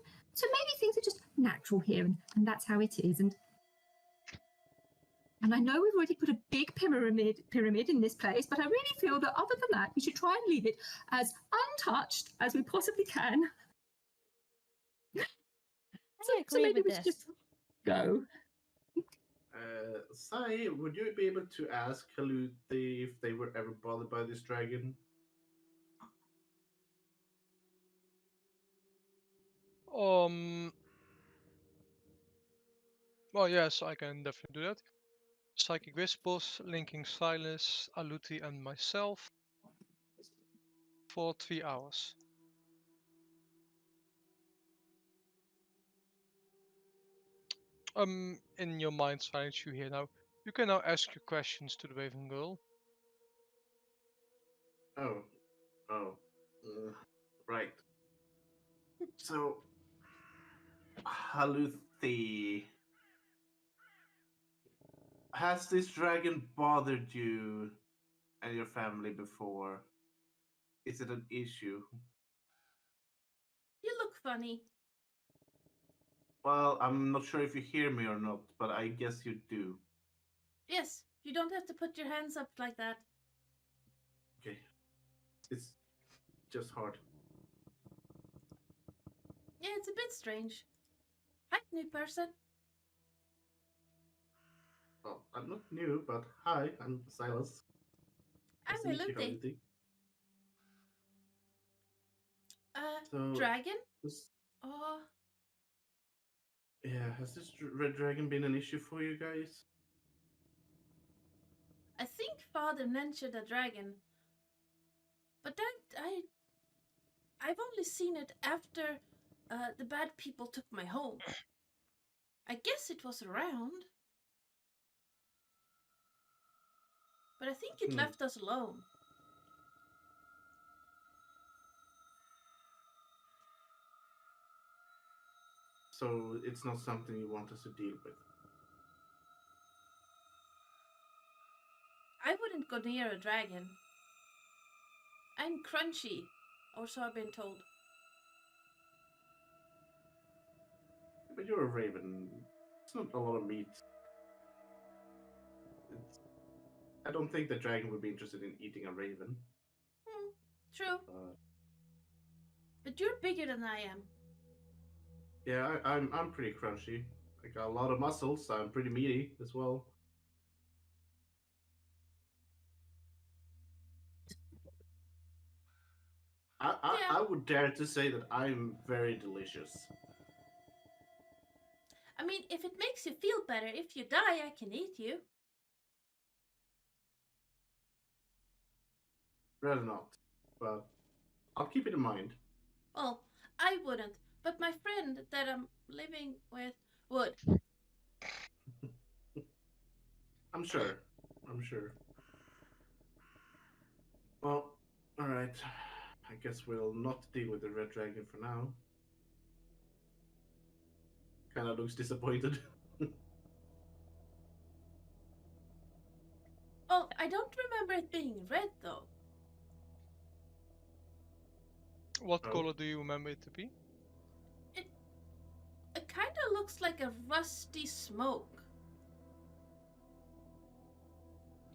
S5: maybe things are just natural here, and that's how it is. And And I know we've already put a big pyramid in this place, but I really feel that other than that, we should try and leave it as untouched as we possibly can.
S1: I agree
S5: maybe
S1: with
S5: we should
S1: this.
S5: just go.
S4: Sai, would you be able to ask Haluthi if they were ever bothered by this dragon?
S2: Well, yes, I can definitely do that. Psychic Whispers, linking Silas, Aluti, and myself for 3 hours. In your mind, Silence, you hear now. You can now ask your questions to the Raven Girl.
S4: Oh, right. So, Haluthi, has this dragon bothered you and your family before? Is it an issue?
S3: You look funny.
S4: Well, I'm not sure if you hear me or not, but I guess you do.
S3: Yes, you don't have to put your hands up like that.
S4: Okay. It's just hard.
S3: Yeah, it's a bit strange. Hi, new person.
S4: Well, I'm not new, but hi, I'm Silas.
S3: I'm
S4: Nice to meet you,
S3: Lillith.
S4: Haluthi. So,
S3: Dragon?
S4: this,
S3: Oh,
S4: yeah, has this red dragon been an issue for you guys?
S3: I think Father mentioned a dragon, but I've only seen it after the bad people took my home. I guess it was around, but I think it left us alone.
S4: So it's not something you want us to deal with.
S3: I wouldn't go near a dragon. I'm crunchy, or so I've been told.
S4: But you're a raven. It's not a lot of meat. I don't think the dragon would be interested in eating a raven.
S3: True. But you're bigger than I am.
S4: Yeah, I'm pretty crunchy. I got a lot of muscles. I'm pretty meaty as well. I would dare to say that I'm very delicious.
S3: I mean, if it makes you feel better, if you die, I can eat you.
S4: Rather not, but I'll keep it in mind.
S3: Well, I wouldn't, but my friend that I'm living with would.
S4: I'm sure. Well, alright. I guess we'll not deal with the red dragon for now. Kinda looks disappointed.
S3: Oh, I don't remember it being red though.
S2: What color do you remember it to be?
S3: It kind of looks like a rusty smoke.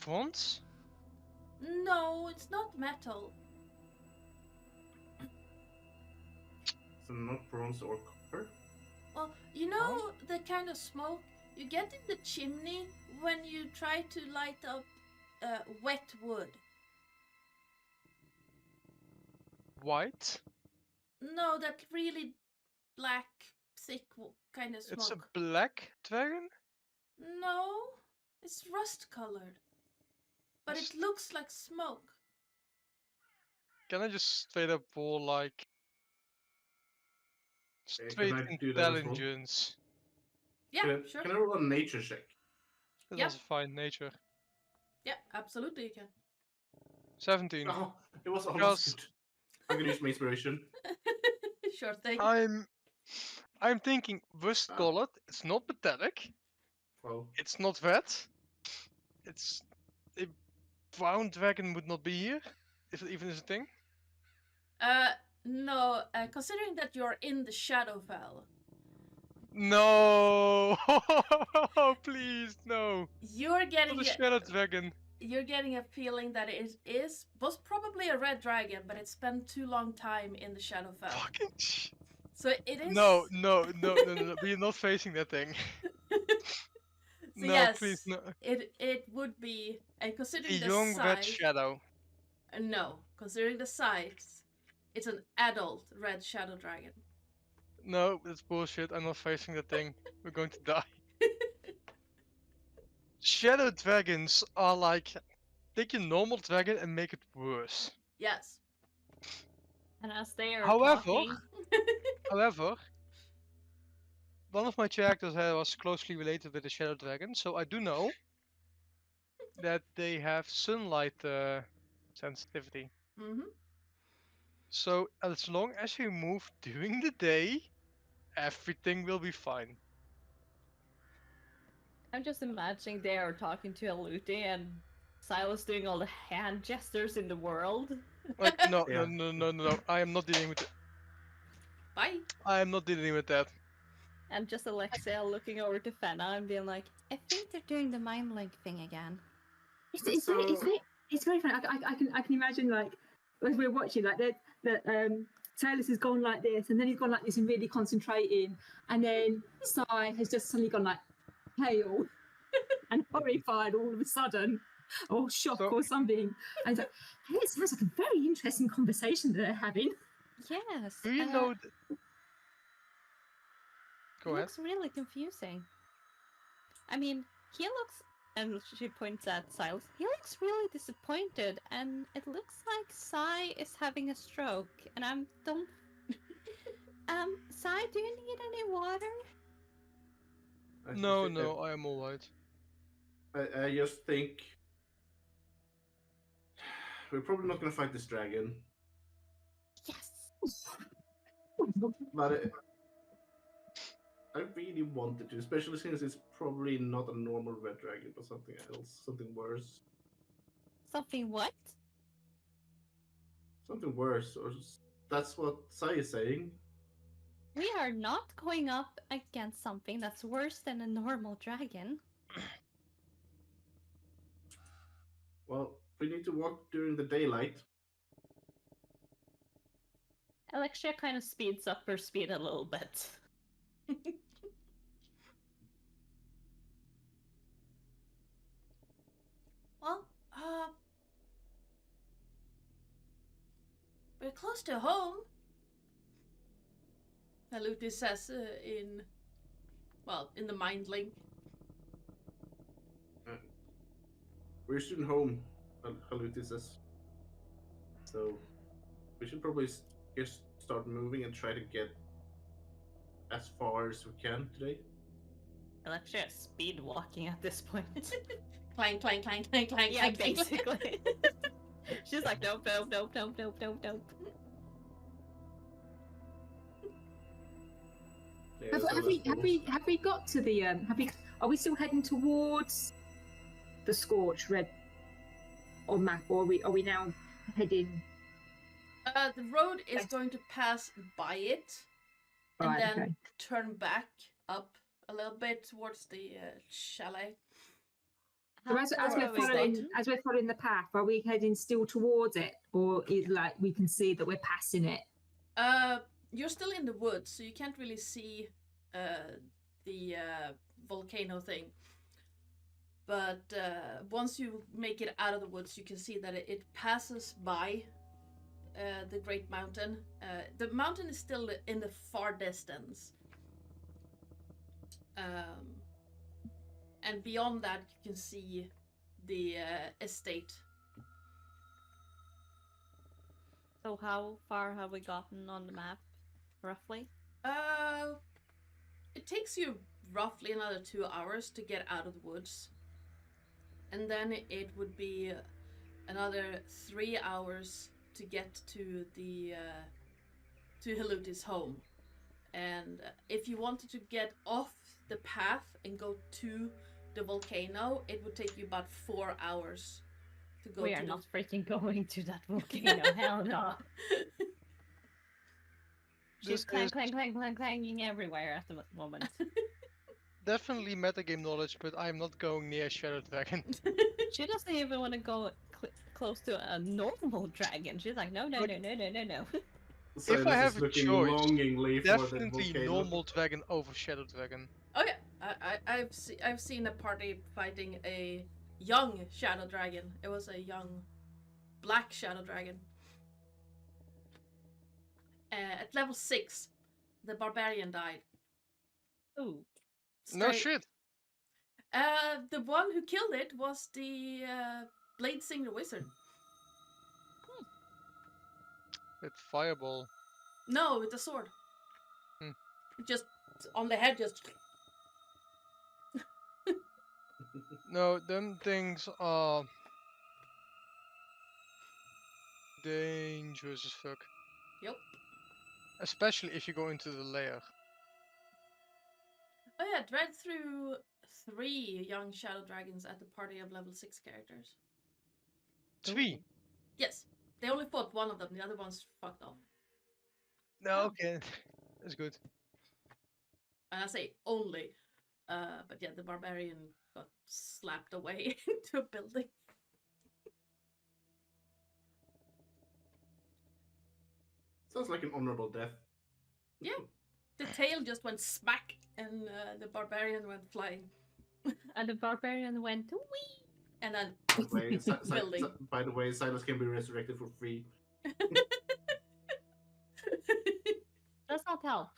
S2: Bronze?
S3: No, it's not metal.
S4: So not bronze or copper?
S3: Well, you know the kind of smoke you get in the chimney when you try to light up wet wood?
S2: White?
S3: No, that really black, thick kind of smoke.
S2: It's a black dragon?
S3: No, it's rust colored. But it looks like smoke.
S2: Can I just straight up roll like straight intelligence?
S3: Yeah, sure.
S4: Can I roll a nature check?
S2: That's also fine, nature.
S3: Yeah, absolutely you can.
S2: 17.
S4: Oh, it was almost good. I'm gonna use my inspiration.
S3: Sure thing.
S2: I'm thinking rust colored. It's not metallic.
S4: Well,
S2: it's not red. It's a brown dragon would not be here, if it even is a thing.
S3: No. Considering that you're in the Shadowfell,
S2: No! Please, no!
S3: You're
S2: Not
S3: getting
S2: a shadow dragon.
S3: a feeling that was probably a red dragon, but it spent too long time in the Shadowfell.
S2: Fucking
S3: So it is.
S2: No. We're not facing that thing.
S3: So
S2: No,
S3: yes,
S2: please, no.
S3: it would be, and
S2: A
S3: considering the
S2: young red
S3: size,
S2: shadow.
S3: no, considering the size, it's an adult red shadow dragon.
S2: No, that's bullshit. I'm not facing that thing. We're going to die. Shadow dragons are like, take a normal dragon and make it worse.
S3: Yes.
S1: And as they are
S2: However,
S1: talking,
S2: however, one of my characters was closely related with the shadow dragon, so I do know that they have sunlight sensitivity.
S3: Mm-hmm.
S2: So as long as you move during the day, everything will be fine.
S1: I'm just imagining they are talking to Aluti and Silas doing all the hand gestures in the world.
S2: Like no,
S4: Yeah.
S2: no. I am not dealing with it.
S3: Bye.
S2: I am not dealing with that.
S1: And just Alexia looking over to Fenna and being like, I think they're doing the mind link thing again.
S5: It's very funny. I can imagine, like, as we're watching, like that Taylor has gone like this, and then he's gone like this and really concentrating, and then Sai has just suddenly gone like pale and horrified all of a sudden, or shock
S2: So-
S5: or something. And it's like, hey, it sounds like a very interesting conversation that they're having.
S1: Yes.
S2: Do you
S1: and,
S2: know?
S1: it
S2: Go ahead.
S1: looks really confusing. I mean, he looks, and she points at Silas, he looks really disappointed, and it looks like Sai is having a stroke, and don't... Sai, do you need any water?
S2: No, I am alright.
S4: I just think we're probably not gonna fight this dragon,
S1: Yes!
S4: but I really wanted to, especially since it's probably not a normal red dragon, but something else, something worse.
S1: Something what?
S4: Something worse, or that's what Sai is saying.
S1: We are not going up against something that's worse than a normal dragon.
S4: Well, we need to walk during the daylight.
S1: Alexia kind of speeds up her speed a little bit.
S3: Well, we're close to home. Haluti says in the mind link.
S4: We're soon home, Haluti says. So we should probably just start moving and try to get as far as we can today.
S1: Alexia is speed walking at this point.
S3: Clang, clang, clang, clang, clang,
S1: Yeah,
S3: clang, clang.
S1: basically. She's like, nope.
S4: Yeah,
S5: Have,
S4: so
S5: have
S4: that's
S5: we
S4: cool.
S5: have we got to the are we still heading towards the scorch red on map, or are we now heading?
S3: The road is going to pass by it and
S5: Right,
S3: then
S5: okay.
S3: turn back up a little bit towards the chalet.
S5: So as
S1: How
S5: we're
S1: far are we
S5: following
S1: going?
S5: as we're following the path, are we heading still towards it, or is like we can see that we're passing it?
S3: You're still in the woods, so you can't really see the volcano thing. But once you make it out of the woods, you can see that it passes by the Great Mountain. The mountain is still in the far distance. And beyond that, you can see the estate.
S1: So how far have we gotten on the map, roughly?
S3: It takes you roughly another 2 hours to get out of the woods. And then it would be another 3 hours to get to the to Haluti's home. And if you wanted to get off the path and go to the volcano, it would take you about 4 hours to go.
S1: We
S3: to
S1: are not freaking going to that volcano. Hell no. She's clanging everywhere at the moment.
S2: definitely metagame knowledge, but I'm not going near Shadow Dragon.
S1: She doesn't even want to go close to a normal dragon. She's like, no.
S2: If I
S4: Silas
S2: have
S4: is
S2: a
S4: looking
S2: choice,
S4: longingly for the
S2: definitely
S4: volcano.
S2: normal dragon over Shadow Dragon.
S3: Oh yeah, I've seen a party fighting a young shadow dragon. It was a young black shadow dragon. At level 6, the barbarian died.
S1: Ooh.
S2: No shit.
S3: The one who killed it was the Blade Singer Wizard.
S2: With fireball.
S3: No, with the sword.
S2: Hmm.
S3: Just on the head, just.
S2: No, them things are dangerous as fuck.
S3: Yep.
S2: Especially if you go into the lair.
S3: Oh yeah, read through 3 young shadow dragons at the party of level 6 characters.
S2: 3.
S3: Yes, they only fought one of them. The other one's fucked off.
S2: No,
S1: Oh.
S2: okay. That's good.
S3: And I say only. But yeah, the barbarian got slapped away into a building.
S4: Sounds like an honorable death.
S3: Yeah. The tail just went smack, and the barbarian went flying.
S1: And the barbarian went, wee!
S3: And then
S4: Building. By the way, Silas can be resurrected for free.
S1: Does not help.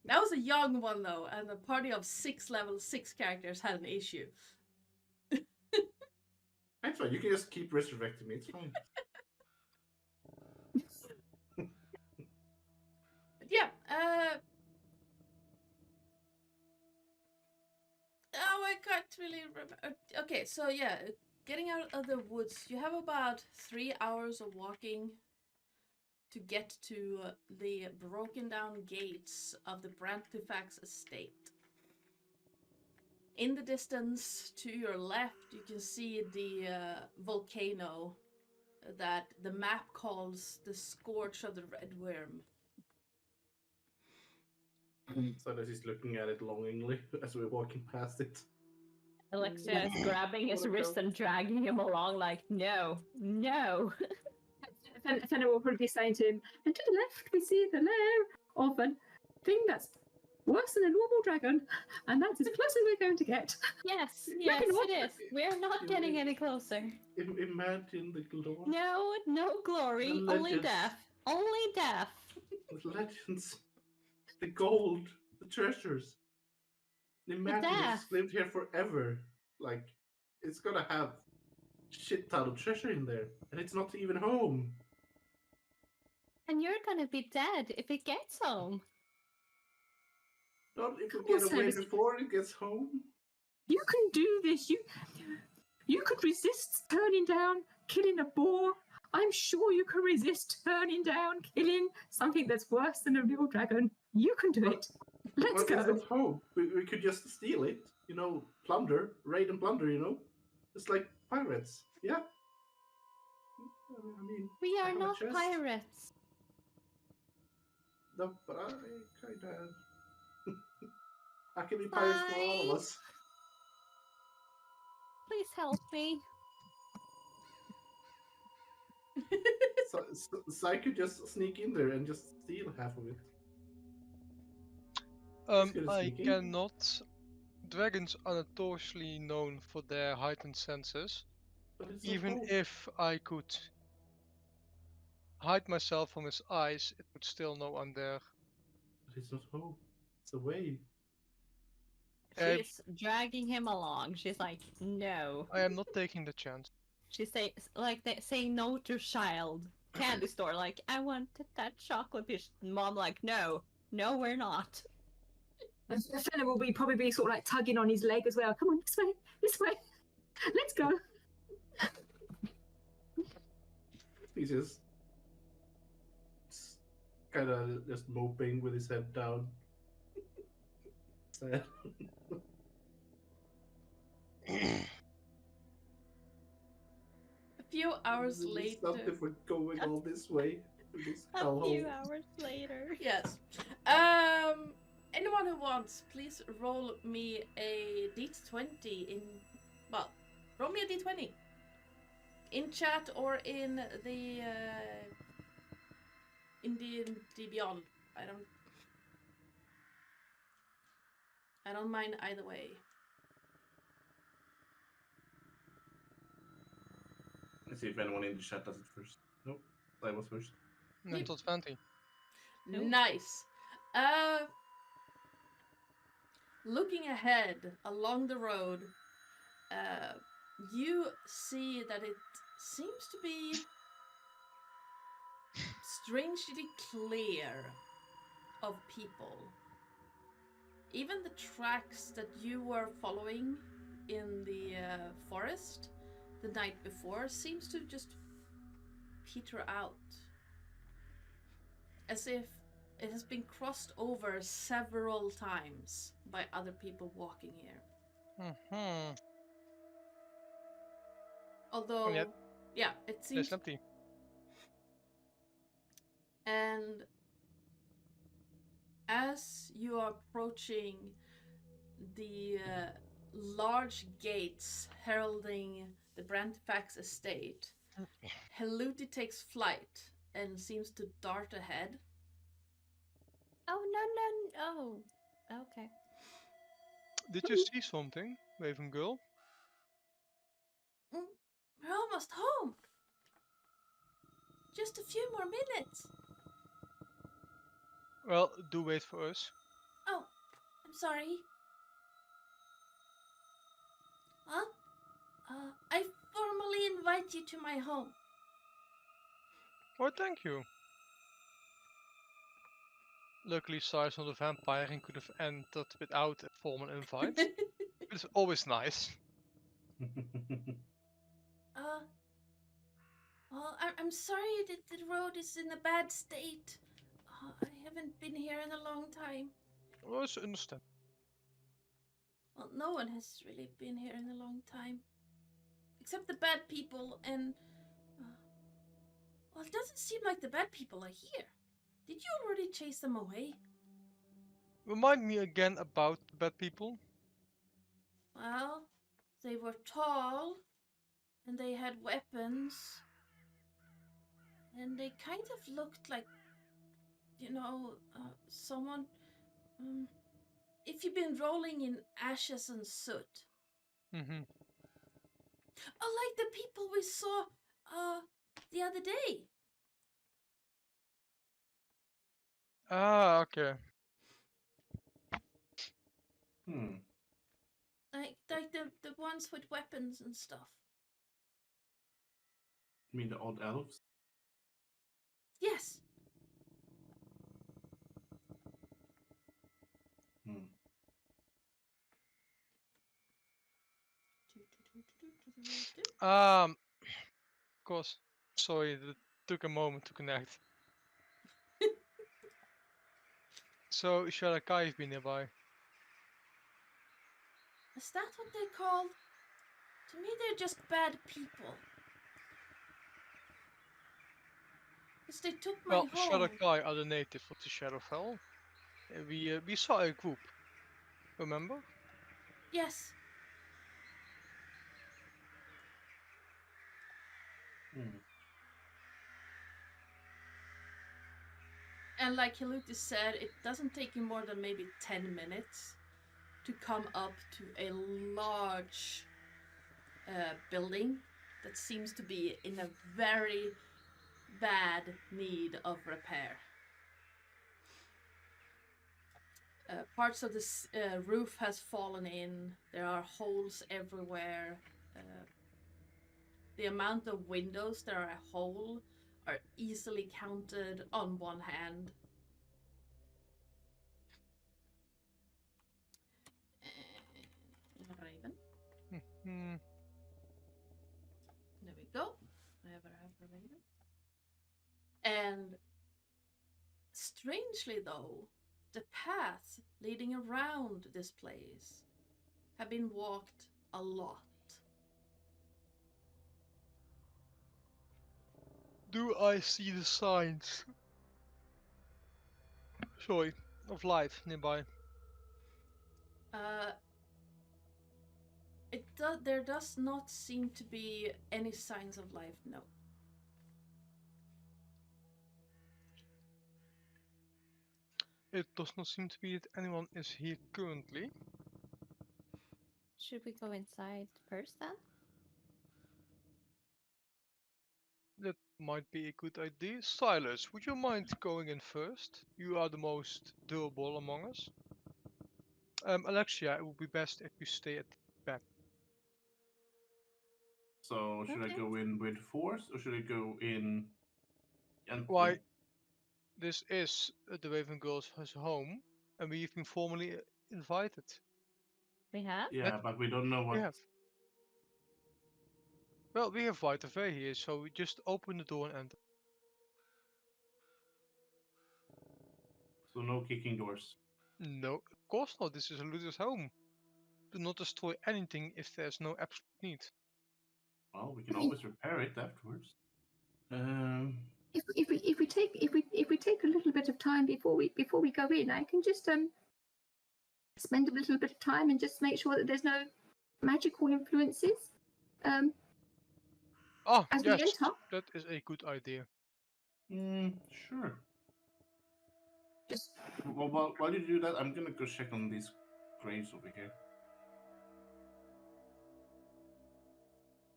S3: That was a young one though, and a party of 6 level 6 characters had an issue.
S4: That's fine. You can just keep resurrecting me. It's fine.
S3: But yeah, oh, I can't really remember. Okay, so yeah, getting out of the woods, you have about 3 hours of walking to get to the broken down gates of the Brantifax estate. In the distance to your left, you can see the volcano that the map calls the Scourge of the Red Worm.
S4: Silas is looking at it longingly as we're walking past it.
S1: Alexia is grabbing his wrist and dragging him along like, no.
S5: Fenna will probably be saying to him, and to the left we see the lair of a thing that's worse than a normal dragon, and that's as close as we're going to get.
S1: Yes, it is. We're not getting any closer.
S4: Imagine the glory.
S1: No glory,
S4: The
S1: only
S4: legends.
S1: death. Only death.
S4: The legends. The gold. The treasures. Imagine
S1: death.
S4: it's lived here forever. Like, it's gonna have shit ton of treasure in there, and it's not even home.
S1: And you're gonna be dead if it gets home.
S4: Not if we
S5: Come on,
S4: get away
S5: Silas.
S4: before it gets home.
S5: You can do this. You could resist turning down, killing a boar. I'm sure you can resist turning down, killing something that's worse than a real dragon. You can do it. Let's
S4: Well, it's
S5: go.
S4: not home. We could just steal it. Plunder, raid and plunder. It's like pirates. Yeah. I mean,
S1: We
S4: I
S1: are
S4: have a
S1: not
S4: chest.
S1: pirates.
S4: No, but I kinda. I can be pirates for all of
S1: Bye.
S4: us.
S1: Please help me.
S4: So I could just sneak in there and just steal half of it. good at
S2: I
S4: sneaking.
S2: cannot. Dragons are notoriously known for their heightened senses.
S4: But it's not
S2: Even
S4: home.
S2: if I could hide myself from his eyes, it would still know I'm there.
S4: But it's not home. It's away.
S1: She's dragging him along. She's like, no.
S2: I am not taking the chance.
S1: She saying no to child. Candy store, like, I wanted that chocolate piece. Mom, like, no, we're not.
S5: And Fenna will probably be sort of like tugging on his leg as well. Come on, this way. Let's go.
S4: He's just kind of just moping with his head down. Sad.
S3: A few hours
S4: It's
S3: later.
S4: not if we're going all this way. This
S1: A
S4: hellhole.
S1: few hours later.
S3: Yes. Anyone who wants, please roll me a d20 in. Well, roll me a d20 in chat or in the beyond. I don't mind either way.
S4: Let's see if anyone in the chat does it first. Nope, I was first.
S2: Mental 20.
S1: Ooh.
S3: Nice. Looking ahead along the road, you see that it seems to be strangely clear of people. Even the tracks that you were following in the forest the night before seems to just peter out. As if it has been crossed over several times by other people walking here.
S2: Mm-hmm.
S3: Although,
S2: yet
S3: yeah, it
S2: It's
S3: seems...
S2: empty.
S3: And as you are approaching the large gates heralding the Brantifax estate, Heluti takes flight and seems to dart ahead.
S1: Oh, no. Oh, okay.
S2: Did you see something, Raven Girl?
S3: We're almost home. Just a few more minutes.
S2: Well, do wait for us.
S3: Oh, I'm sorry. Huh? I formally invite you to my home.
S2: Oh, thank you. Luckily, Sar's not a vampire and could have entered without a formal invite. It's always nice.
S3: Well, I'm sorry that the road is in a bad state. I haven't been here in a long time.
S2: Always understand.
S3: Well, no one has really been here in a long time. Except the bad people and... well, it doesn't seem like the bad people are here. Did you already chase them away?
S2: Remind me again about the bad people.
S3: Well, they were tall, and they had weapons, and they kind of looked like, someone... if you've been rolling in ashes and soot.
S2: Mm-hmm.
S3: Oh, like the people we saw, the other day.
S2: Ah, okay.
S3: Like the ones with weapons and stuff.
S4: You mean the odd elves?
S3: Yes.
S2: Of course. Sorry, it took a moment to connect. So, Shalakai have been nearby.
S3: Is that what they're called? To me, they're just bad people. Because they took my
S2: Well,
S3: home.
S2: Shalakai are the native of the Shadowfell. We saw a group. Remember?
S3: Yes. And like Heluti said, it doesn't take you more than maybe 10 minutes to come up to a large building that seems to be in a very bad need of repair. Parts of this roof has fallen in. There are holes everywhere. The amount of windows that are a hole are easily counted on one hand. Raven.
S2: Mm-hmm.
S3: There we go. Never have a Raven. And strangely though, the paths leading around this place have been walked a lot.
S2: Do I see the signs? Sorry, of life nearby.
S3: There does not seem to be any signs of life, no.
S2: It does not seem to be that anyone is here currently.
S1: Should we go inside first then?
S2: That might be a good idea. Silas, would you mind going in first? You are the most durable among us. Alexia, it would be best if you stay at the back.
S4: So should I
S1: Okay.
S4: go in with force or should I go in gently?
S2: Why? This is the Raven Girls' home, and we've been formally invited.
S1: We have?
S4: Yeah, but we don't know
S2: We
S4: what.
S2: have. Well, we have right of way here, so we just open the door and enter.
S4: So no kicking doors.
S2: No, of course not. This is a looter's home. Do not destroy anything if there's no absolute need.
S4: Well, we can always repair it afterwards.
S5: If we take a little bit of time before we go in, I can just spend a little bit of time and just make sure that there's no magical influences.
S2: Ah,
S5: As we
S2: yes,
S5: enter.
S2: that is a good idea.
S4: Sure.
S5: Just
S4: Well, while you do that, I'm gonna go check on these graves over here.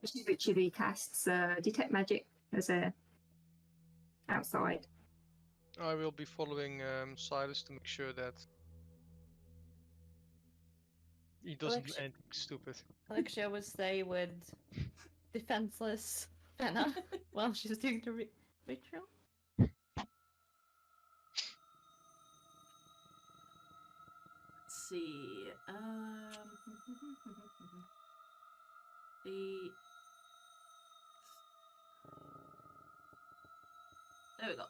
S5: Chibi casts detect magic as a outside.
S2: I will be following Silas to make sure that he doesn't do
S1: Alexia-
S2: anything stupid.
S1: Alexia would stay with defenseless Fenna while she's doing the ritual.
S3: Let's see. The There we go.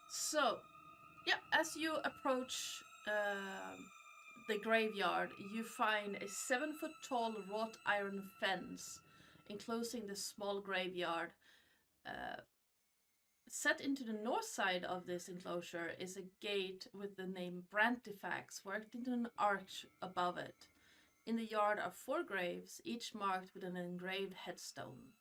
S3: So, yeah, as you approach the graveyard, you find a 7-foot tall wrought iron fence enclosing the small graveyard. Set into the north side of this enclosure is a gate with the name Brantifax worked into an arch above it. In the yard are 4 graves, each marked with an engraved headstone.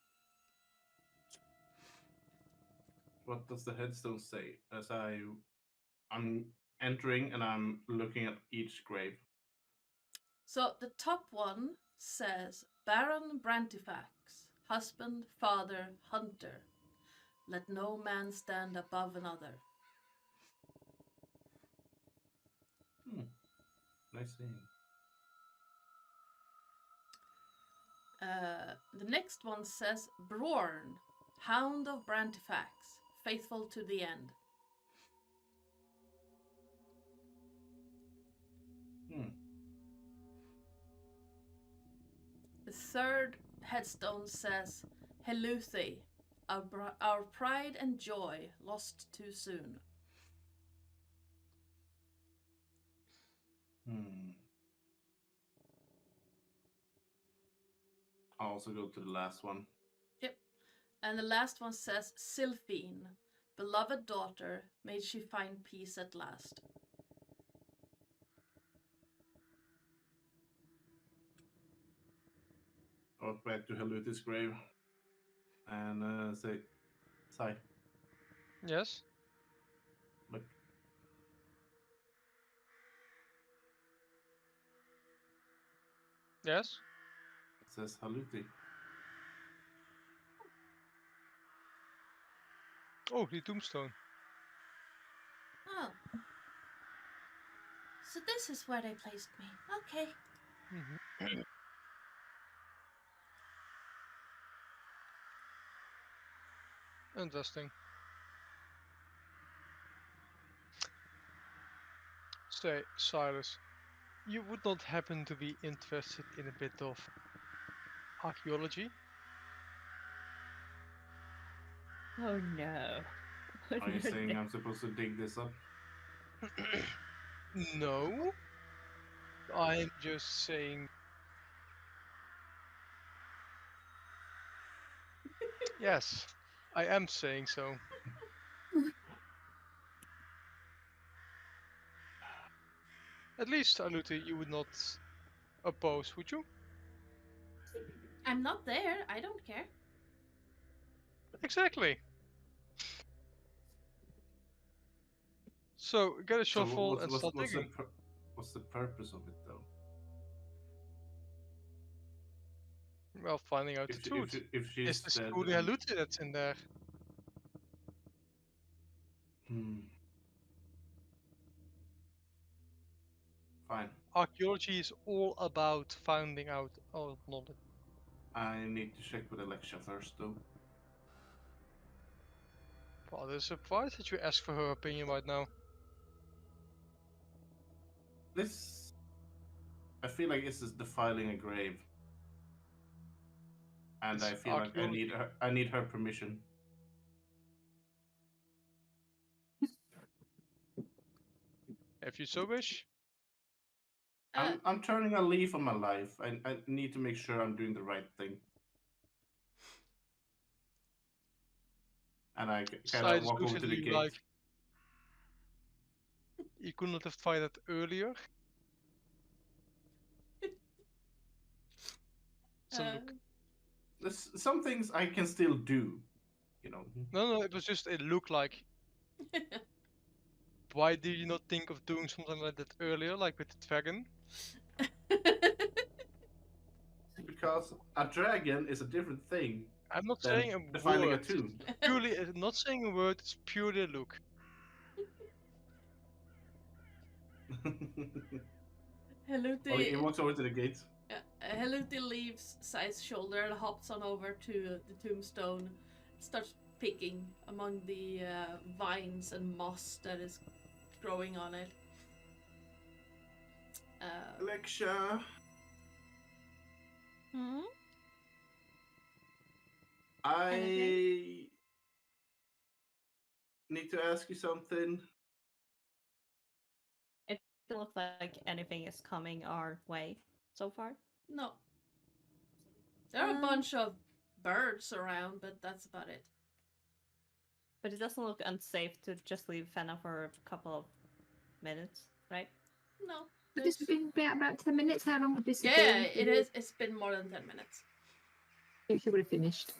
S4: What does the headstone say? As I'm entering and I'm looking at each grave.
S3: So the top one says Baron Brantifax, husband, father, hunter. Let no man stand above another.
S4: Nice saying.
S3: The next one says Brorn, hound of Brantifax, faithful to the end. The third headstone says Heluthi, our pride and joy lost too soon.
S4: I'll also go to the last one.
S3: Yep. And the last one says Sylphine, beloved daughter, may she find peace at last.
S4: I walk back to Heluti's grave and say, "Sigh,
S2: Yes?
S4: look."
S2: Yes?
S4: It says Haluti.
S2: Oh, the tombstone.
S3: Oh. So this is where they placed me. Okay.
S2: Interesting. Say, Silas, you would not happen to be interested in a bit of archaeology?
S1: Oh no.
S4: Are you saying I'm supposed to dig this up?
S2: No. I'm just saying. Yes. I am saying so. At least, Aluti, you would not oppose, would you?
S3: I'm not there. I don't care.
S2: Exactly. So, get a
S4: So
S2: shovel and start digging.
S4: what's the purpose of it though?
S2: Well, finding out the truth.
S4: If
S2: Is
S4: she's
S2: this
S4: dead,
S2: truly Haluti that's in there?
S4: hmm. Fine.
S2: Archaeology is all about finding out all knowledge.
S4: I need to check with Alexa first though.
S2: Rather surprised that you ask for her opinion right now.
S4: This I feel like this is defiling a grave. And
S2: It's
S4: I feel like
S2: archaeology.
S4: I need her permission.
S2: If you so wish.
S4: I'm turning a leaf on my life. I need to make sure I'm doing the right thing. And I kind of
S2: Side is
S4: walk over
S2: looking
S4: to
S2: at
S4: the
S2: you
S4: gate.
S2: like, you could not have tried that earlier. So look.
S4: There's some things I can still do, you know.
S2: No, it was just, it looked like. Why did you not think of doing something like that earlier, like with the dragon?
S4: Because a dragon is a different thing
S2: I'm not
S4: than
S2: saying a
S4: defiling a
S2: word.
S4: tomb.
S2: Purely, not saying a word, it's purely a look.
S3: Haluti,
S4: He walks over to the gate.
S3: Haluti leaves Sai's shoulder and hops on over to the tombstone, starts picking among the vines and moss that is growing on it.
S4: Alexa,
S1: Hmm?
S4: I need to ask you something.
S1: It doesn't look like anything is coming our way so far.
S3: No. There are a bunch of birds around, but that's about it.
S1: But it doesn't look unsafe to just leave Fenna for a couple of minutes, right?
S3: No.
S5: This has been about 10 minutes. How long would this have
S3: Yeah,
S5: been?
S3: it is. It's been more than 10 minutes.
S5: She would have finished.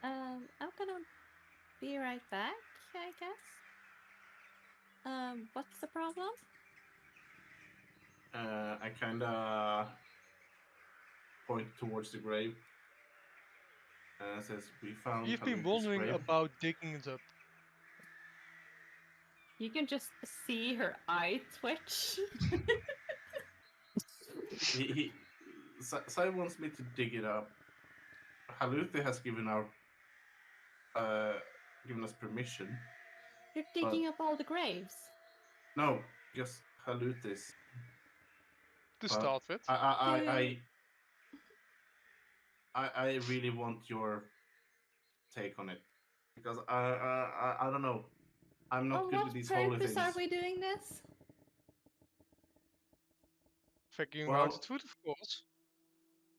S1: I'm gonna be right back, I guess. What's the problem?
S4: I kind of point towards the grave. Says we found.
S2: You've been
S4: Haluti's
S2: wondering
S4: grave.
S2: about digging it up.
S1: You can just see her eye twitch.
S4: Sai wants me to dig it up. Haluti has given us permission.
S1: You're digging up all the graves.
S4: No, just Haluti's.
S2: To start with.
S4: I really want your take on it because I don't know. I'm not good with these holy things.
S1: On what purpose are we doing this?
S2: Figuring
S4: Well,
S2: out the truth, of course.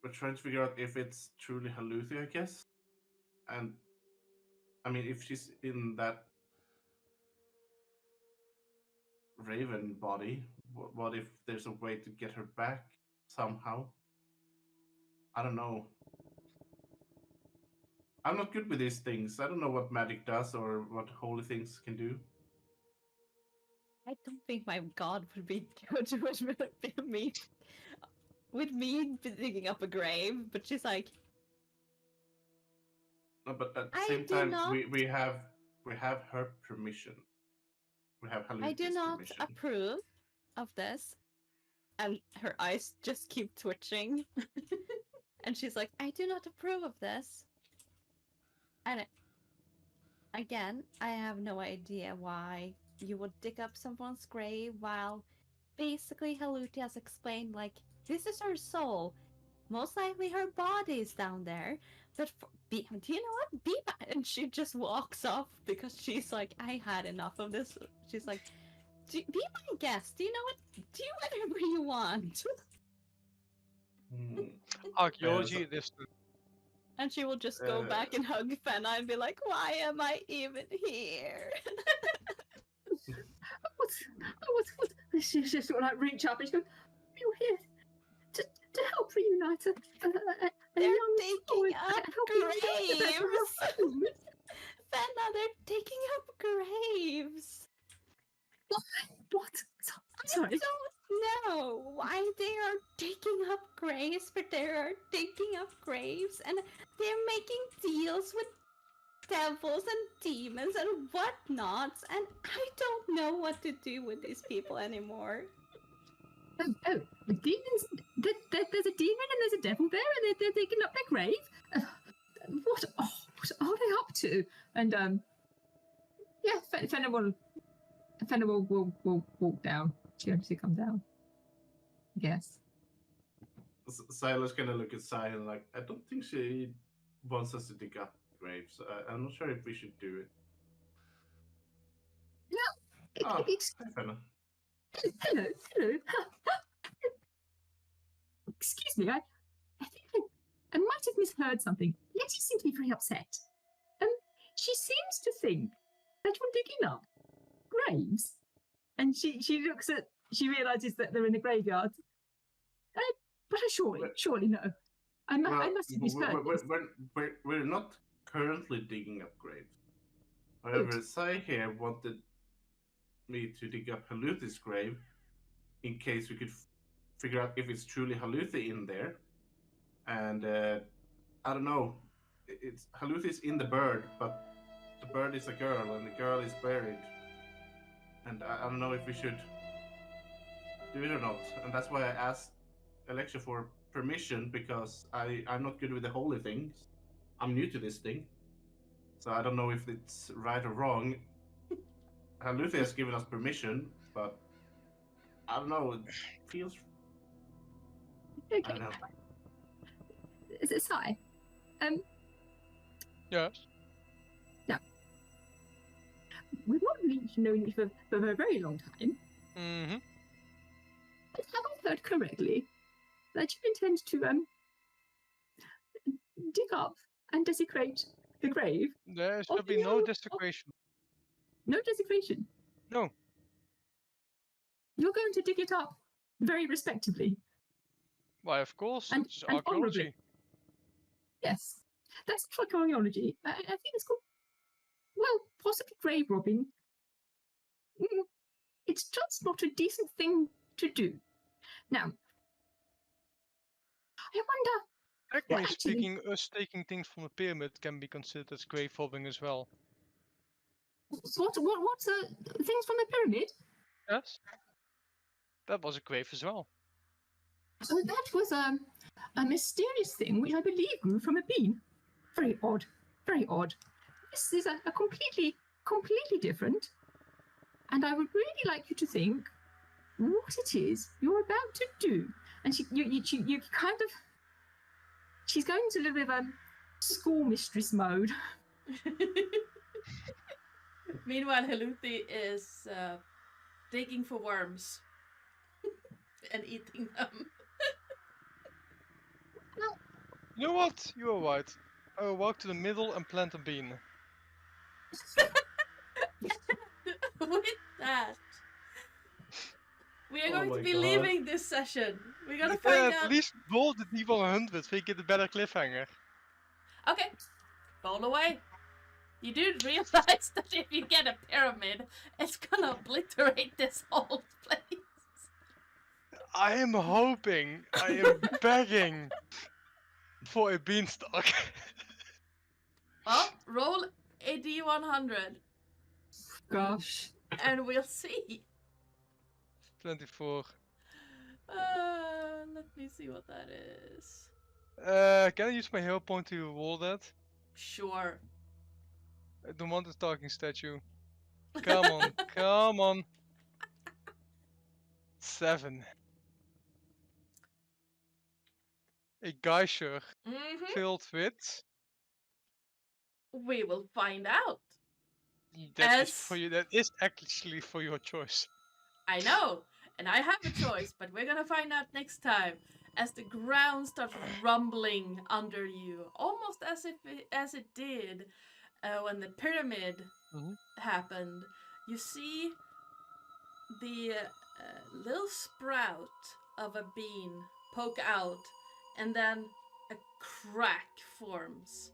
S4: We're trying to figure out if it's truly Haluthi, I guess. And I mean, if she's in that raven body, what if there's a way to get her back somehow? I don't know. I'm not good with these things. I don't know what magic does or what holy things can do.
S1: I don't think my god would be good with me digging up a grave, but she's like,
S4: No, but at the
S1: I
S4: same
S1: do
S4: time,
S1: not-
S4: we have her permission. We have Haluti's
S1: I do not
S4: permission.
S1: approve of this. And her eyes just keep twitching. And she's like, I do not approve of this. And again, I have no idea why you would dig up someone's grave while basically Haluti has explained, like, this is her soul. Most likely her body is down there. But do you know what? Be back. And she just walks off because she's like, I had enough of this. She's like, be my guest. Do you know what? Do whatever you want.
S2: Archaeology, this.
S1: And she will just go back and hug Fenna and be like, why am I even here?
S5: What? She just sort of like reach up and she goes, you're here to help reunite a
S1: They're
S5: young
S1: taking
S5: soul,
S1: up
S5: help reunite a better
S1: graves.
S5: home.
S1: Fenna, they're taking up graves.
S5: What? Sorry.
S1: I don't know why they are taking up graves, but they are taking up graves and they're making deals with devils and demons and whatnots, and I don't know what to do with these people anymore.
S5: Oh, the demons. There's a demon and there's a devil there, and they're digging up their grave. What are they up to? And yeah, Fenna will walk down. She come down. Yes.
S4: Silas kind of look at Sai and like, I don't think she wants us to dig up graves. I'm not sure if we should do it.
S5: No.
S4: Hi, Fenna.
S5: Hello. Excuse me. I think I might have misheard something. Letty seemed to be very upset. She seems to think that you're digging up graves. And she realizes that they're in the graveyard. But I surely no. I must have misheard.
S4: We're not currently digging up graves. However, Sai here wanted me to dig up Haluthi's grave in case we could figure out if it's truly Haluthi in there. And I don't know. It's Haluthi's in the bird, but the bird is a girl and the girl is buried. And I don't know if we should do it or not. And that's why I asked Alexia for permission, because I'm not good with the holy things. I'm new to this thing. So I don't know if it's right or wrong. Haluthi has given us permission, but I don't know. It feels...
S5: Okay.
S4: I don't know.
S5: Is it Sai?
S2: Yes.
S5: We've not known each other for a very long time.
S2: Mm-hmm.
S5: But have I heard correctly that you intend to dig up and desecrate the grave?
S2: There shall be no desecration.
S5: No desecration?
S2: No.
S5: You're going to dig it up very respectably.
S2: Why, of course,
S5: And
S2: it's
S5: honourably.
S2: archaeology.
S5: Yes. That's not archaeology. I think it's called, well, possibly grave robbing. It's just not a decent thing to do. Now, I wonder...
S2: Technically speaking, us taking things from the pyramid can be considered as grave robbing as well.
S5: What's things from the pyramid?
S2: Yes. That was a grave as well.
S5: So that was a mysterious thing which I believe grew from a bean. Very odd. Very odd. This is a completely different. And I would really like you to think what it is you're about to do. And you kind of... She's going into a little bit of school mistress mode.
S3: Meanwhile, Haluthi is digging for worms and eating them.
S2: You know what? You are right. I will walk to the middle and plant a bean.
S3: With that, we are going to be
S4: God.
S3: leaving this session. We're gonna
S2: You
S3: find
S2: can
S3: out.
S2: at least roll the D100 so you get a better cliffhanger.
S3: Okay, roll away. You do realize that if you get a pyramid, it's gonna obliterate this whole place.
S2: I am hoping, I am begging for a beanstalk.
S3: Well, roll a D100
S5: Gosh.
S3: and we'll see.
S2: 24.
S3: Let me see what that is.
S2: Can I use my hero point to roll that?
S3: Sure.
S2: I don't want a talking statue. Come on, come on. 7. A geisha filled with...
S3: We will find out.
S2: That is for you. That is actually for your choice.
S3: I know, and I have a choice, but we're gonna find out next time. as the ground starts rumbling under you, almost as it did when the pyramid happened. You see the little sprout of a bean poke out, and then a crack forms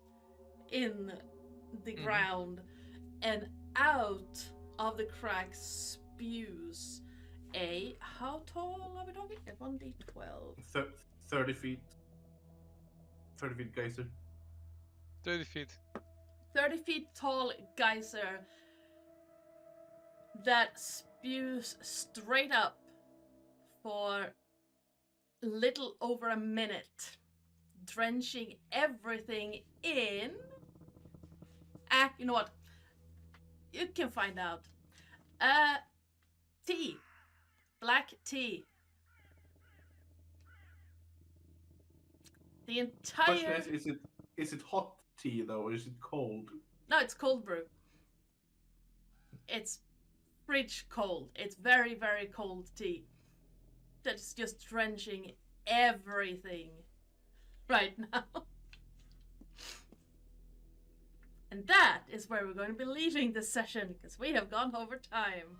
S3: in the ground, and out of the crack spews a, how tall are we talking? A 1d12.
S4: 30 feet. 30 feet geyser.
S2: 30 feet.
S3: 30 feet tall geyser that spews straight up for little over a minute, drenching everything in. You know what? You can find out. Tea. Black tea. The
S4: Question
S3: entire...
S4: is it hot tea though, or is it cold?
S3: No, it's cold brew. It's fridge cold. It's very, very cold tea. That's just drenching everything right now. And that is where we're going to be leaving this session, because we have gone over time.